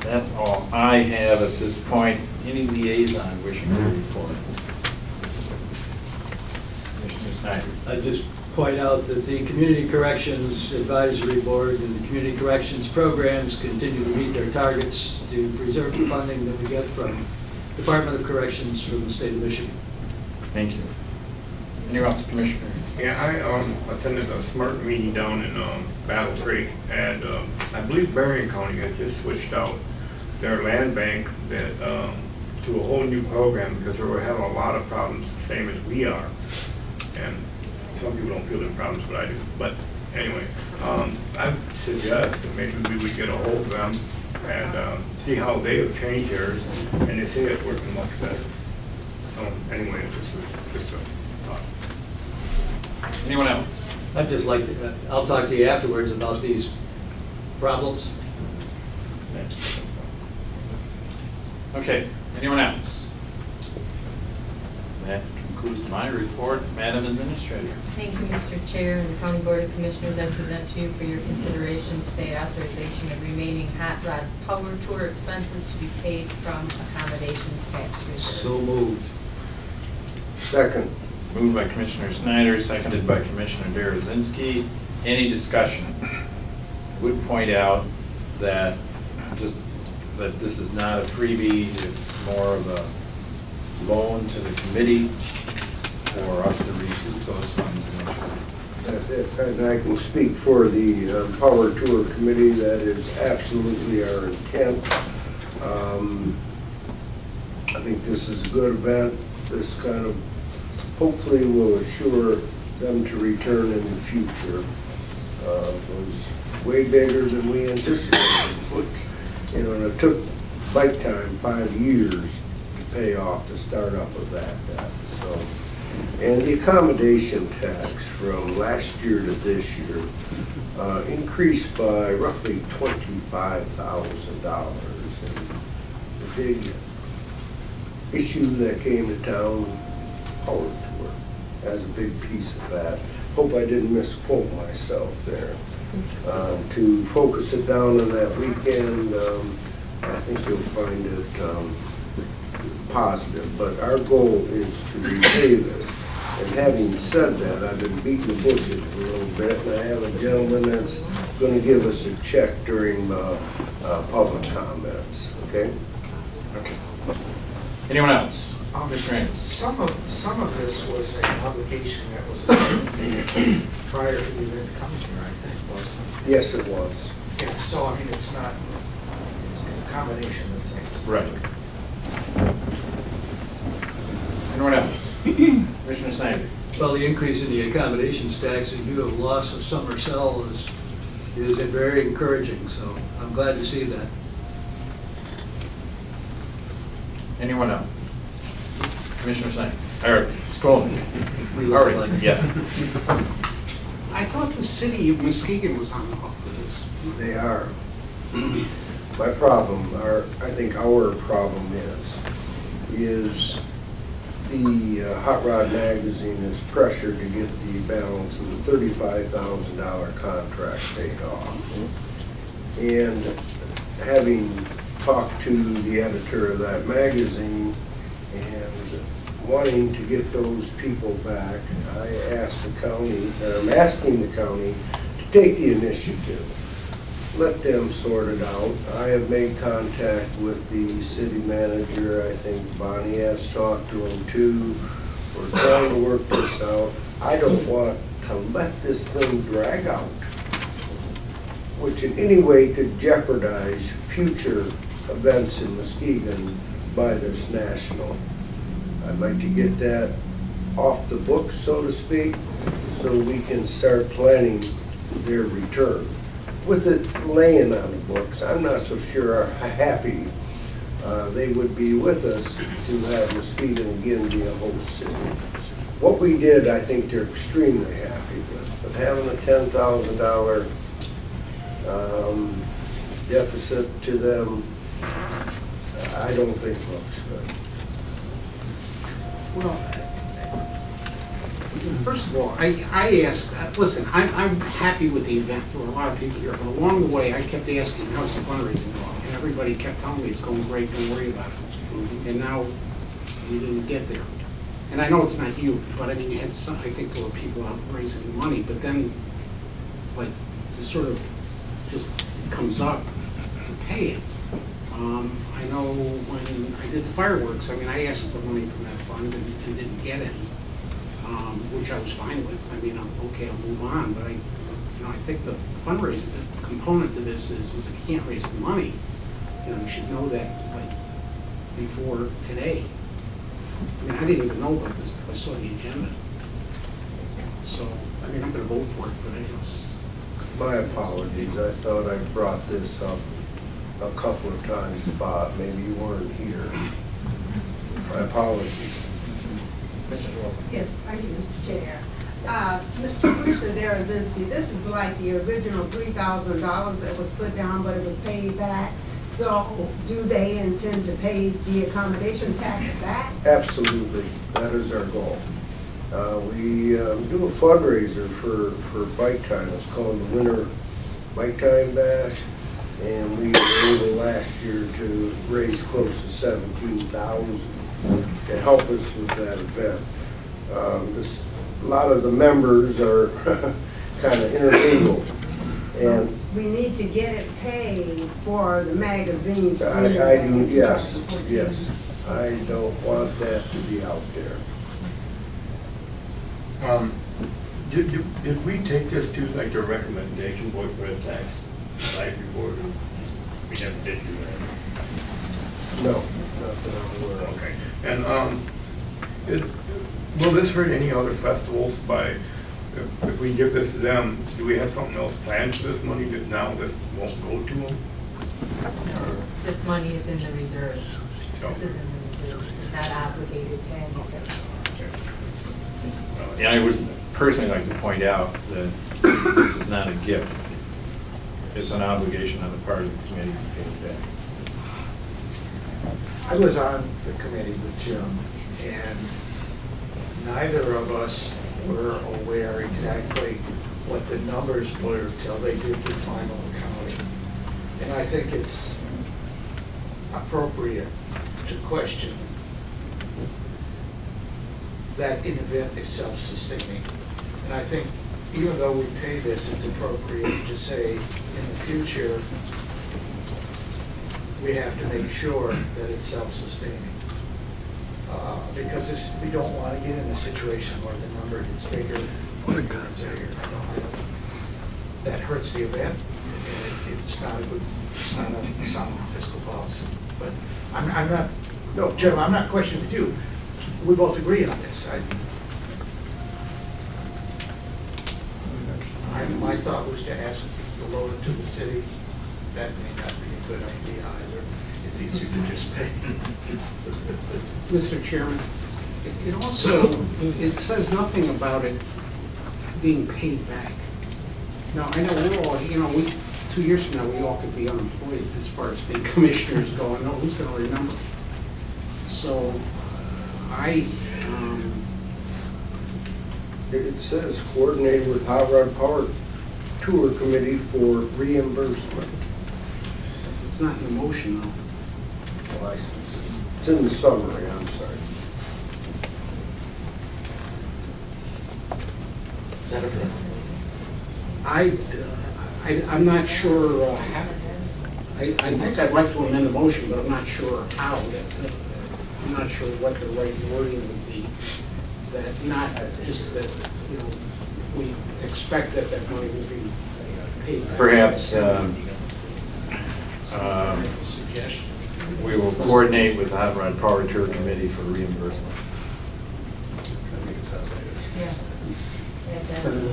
That's all I have at this point. Any liaison wishing to report? Commissioner Snyder. I just point out that the Community Corrections Advisory Board and the Community Corrections programs continue to meet their targets to preserve the funding that we get from Department of Corrections from the state of Michigan. Thank you. Anyone else, Commissioner? Yeah, I attended a SMART meeting down in Battle Creek, and I believe Berrien County has just switched out their land bank that, to a whole new program because they were having a lot of problems, the same as we are. And some people don't feel the problems, but I do. But anyway, I suggest that maybe we would get a hold of them and see how they have changed theirs, and they say it's working much better. So anyway, this was just a thought. Anyone else? I'd just like to, I'll talk to you afterwards about these problems. Okay, anyone else? That concludes my report. Madam Administrator. Thank you, Mr. Chair, and the County Board of Commissioners. I present to you for your consideration today authorization of remaining hot rod power tour expenses to be paid from accommodations tax reserve. So moved. Second. Moved by Commissioner Snyder, seconded by Commissioner Derazinski. Any discussion? I would point out that that this is not a freebie, it's more of a loan to the committee for us to recoup those funds eventually. And I can speak for the Power Tour Committee, that is absolutely our intent. I think this is a good event. This kind of hopefully will assure them to return in the future. It was way bigger than we anticipated. You know, and it took bike time 5 years to pay off the startup of that. So, and the accommodation tax from last year to this year increased by roughly $25,000. And the big issue that came to town, Power Tour, has a big piece of that. Hope I didn't misquote myself there. To focus it down on that weekend, I think you'll find it positive. But our goal is to repay this. And having said that, I've been beating the bushes a little bit, and I have a gentleman that's going to give us a check during public comments. Okay? Okay. Anyone else? Some of this was an obligation that was prior to the event coming here, I think, wasn't it? Yes, it was. Yeah, so I mean, it's not, it's a combination of things. Right. Anyone else? Commissioner Snyder. Well, the increase in the accommodations tax in view of loss of summer sell is very encouraging, so I'm glad to see that. Anyone else? Commissioner Snyder. Or Skolnick. We All right. like- Yeah. I thought the city of Muskegon was on the hook for this. They are. My problem, I think our problem is the Hot Rod Magazine is pressured to get the balance of the $35,000 contract paid off. And having talked to the editor of that magazine and wanting to get those people back, I asked the county, I'm asking the county to take the initiative. Let them sort it out. I have made contact with the city manager. I think Bonnie has talked to him too. We're trying to work this out. I don't want to let this thing drag out, which in any way could jeopardize future events in Muskegon by this national. I'd like to get that off the books, so to speak, so we can start planning their return. With it laying on the books, I'm not so sure how happy they would be with us to have Muskegon again be a host city. What we did, I think they're extremely happy with, but having a $10,000 deficit to them, I don't think looks good. Well, first of all, I asked, listen, I'm happy with the event. There were a lot of people here, but along the way, I kept asking, how's the fundraising going? And everybody kept telling me it's going great, don't worry about it. And now you didn't get there. And I know it's not you, but I mean, you had some, I think there were people out raising money, but then, like, this sort of just comes up to pay it. I know when I did the fireworks, I mean, I asked for money from that fund and didn't get any, which I was fine with. I mean, okay, I'll move on, but I think the fundraising component to this is if you can't raise the money, you should know that like before today. I mean, I didn't even know about this until I saw the agenda. So, I mean, I'm going to vote for it, but it's... My apologies, I thought I brought this up a couple of times, Bob. Maybe you weren't here. My apologies. Mrs. Walker. Yes, thank you, Mr. Chair. Mr. Commissioner Darazinski, this is like the original $3,000 that was put down, but it was paid back. So do they intend to pay the accommodation tax back? Absolutely, that is our goal. We do a fundraiser for Bike Time. It's called the Winter Bike Time Bash, and we were able last year to raise close to $17,000 to help us with that event. A lot of the members are kind of intermingled, and we need to get it paid for the magazines. I do, yes. I don't want that to be out there. Did we take this to like the recommendation board for the tax advisory board? We never did do that. No, not that I'm aware of. Okay. And will this hurt any other festivals by, if we give this to them, do we have something else planned for this money that now this won't go to them? This money is in the reserve. This is in the reserve. This is not obligated to anything. And I would personally like to point out that this is not a gift. It's an obligation on the part of the committee to pay it back. I was on the committee with Jim, and neither of us were aware exactly what the numbers were till they did the final accounting. And I think it's appropriate to question that an event is self-sustaining. And I think even though we pay this, it's appropriate to say in the future, we have to make sure that it's self-sustaining. Because we don't want to get in a situation where the number gets bigger or bigger. That hurts the event, and it's not a sound fiscal policy. But I'm not, no, Jim, I'm not questioning with you. We both agree on this. My thought was to ask to load it to the city. That may not be a good idea either. It's easier to just pay. Mr. Chairman, it also, it says nothing about it being paid back. Now, I know we're all, 2 years from now, we all could be unemployed as far as being commissioners go. No, who's going to remember? So, It says coordinated with Hot Rod Power Tour Committee for reimbursement. It's not in the motion, though. It's in the summary, I'm sorry. Is that I'm not sure, I think I'd like to amend the motion, but I'm not sure how. I'm not sure what the right wording would be. That not just that, we expect that money will be paid back. Perhaps We will coordinate with the Hot Rod Power Tour Committee for reimbursement.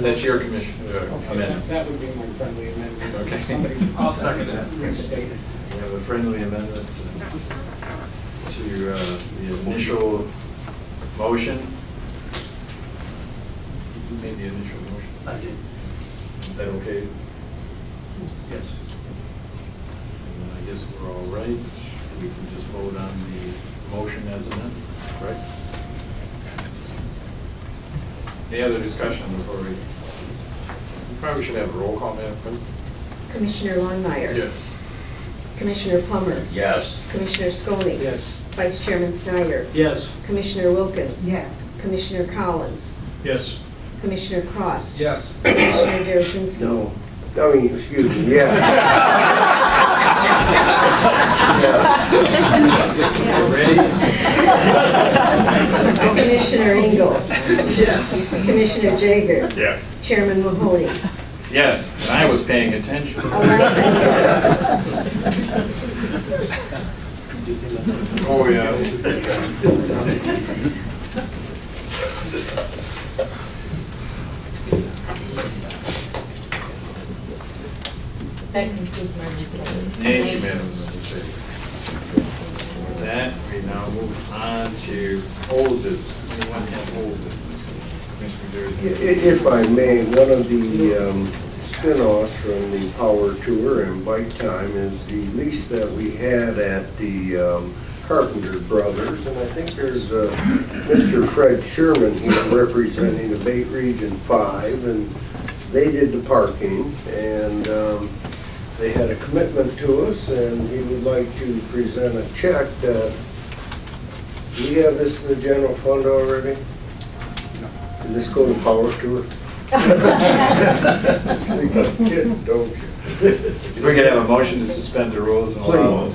That's your amendment. That would be my friendly amendment. Okay. Somebody- I'll second that. Restate it. We have a friendly amendment to the initial motion. Who made the initial motion? I did. Is that okay? Yes. I guess we're all right. We can just vote on the motion as amended, correct? Any other discussion before we probably should have a roll call, Madam Clerk? Commissioner Longmire. Yes. Commissioner Plummer. Yes. Commissioner Scolly. Yes. Vice Chairman Snyder. Yes. Commissioner Wilkins. Yes. Commissioner Collins. Yes. Commissioner Cross. Yes. Commissioner Derasinski. No, I mean, excuse me, yeah. Ready? Commissioner Engel. Yes. Commissioner Jager. Yes. Chairman Mahoney. Yes, and I was paying attention. 11 yes. Oh, yeah. That concludes my report. Thank you, Madam Administrator. With that, we now move on to old business. Anyone have old business? Commissioner Derasinski. If I may, one of the spin-offs from the Power Tour and Bike Time is the lease that we had at the Carpenter Brothers, and I think there's Mr. Fred Sherman here representing Abate Region 5, and they did the parking, and they had a commitment to us, and he would like to present a check that, do we have this in the general fund already? Can this go to Power Tour? Think I'm kidding, don't you? If we could have a motion to suspend the rules and allow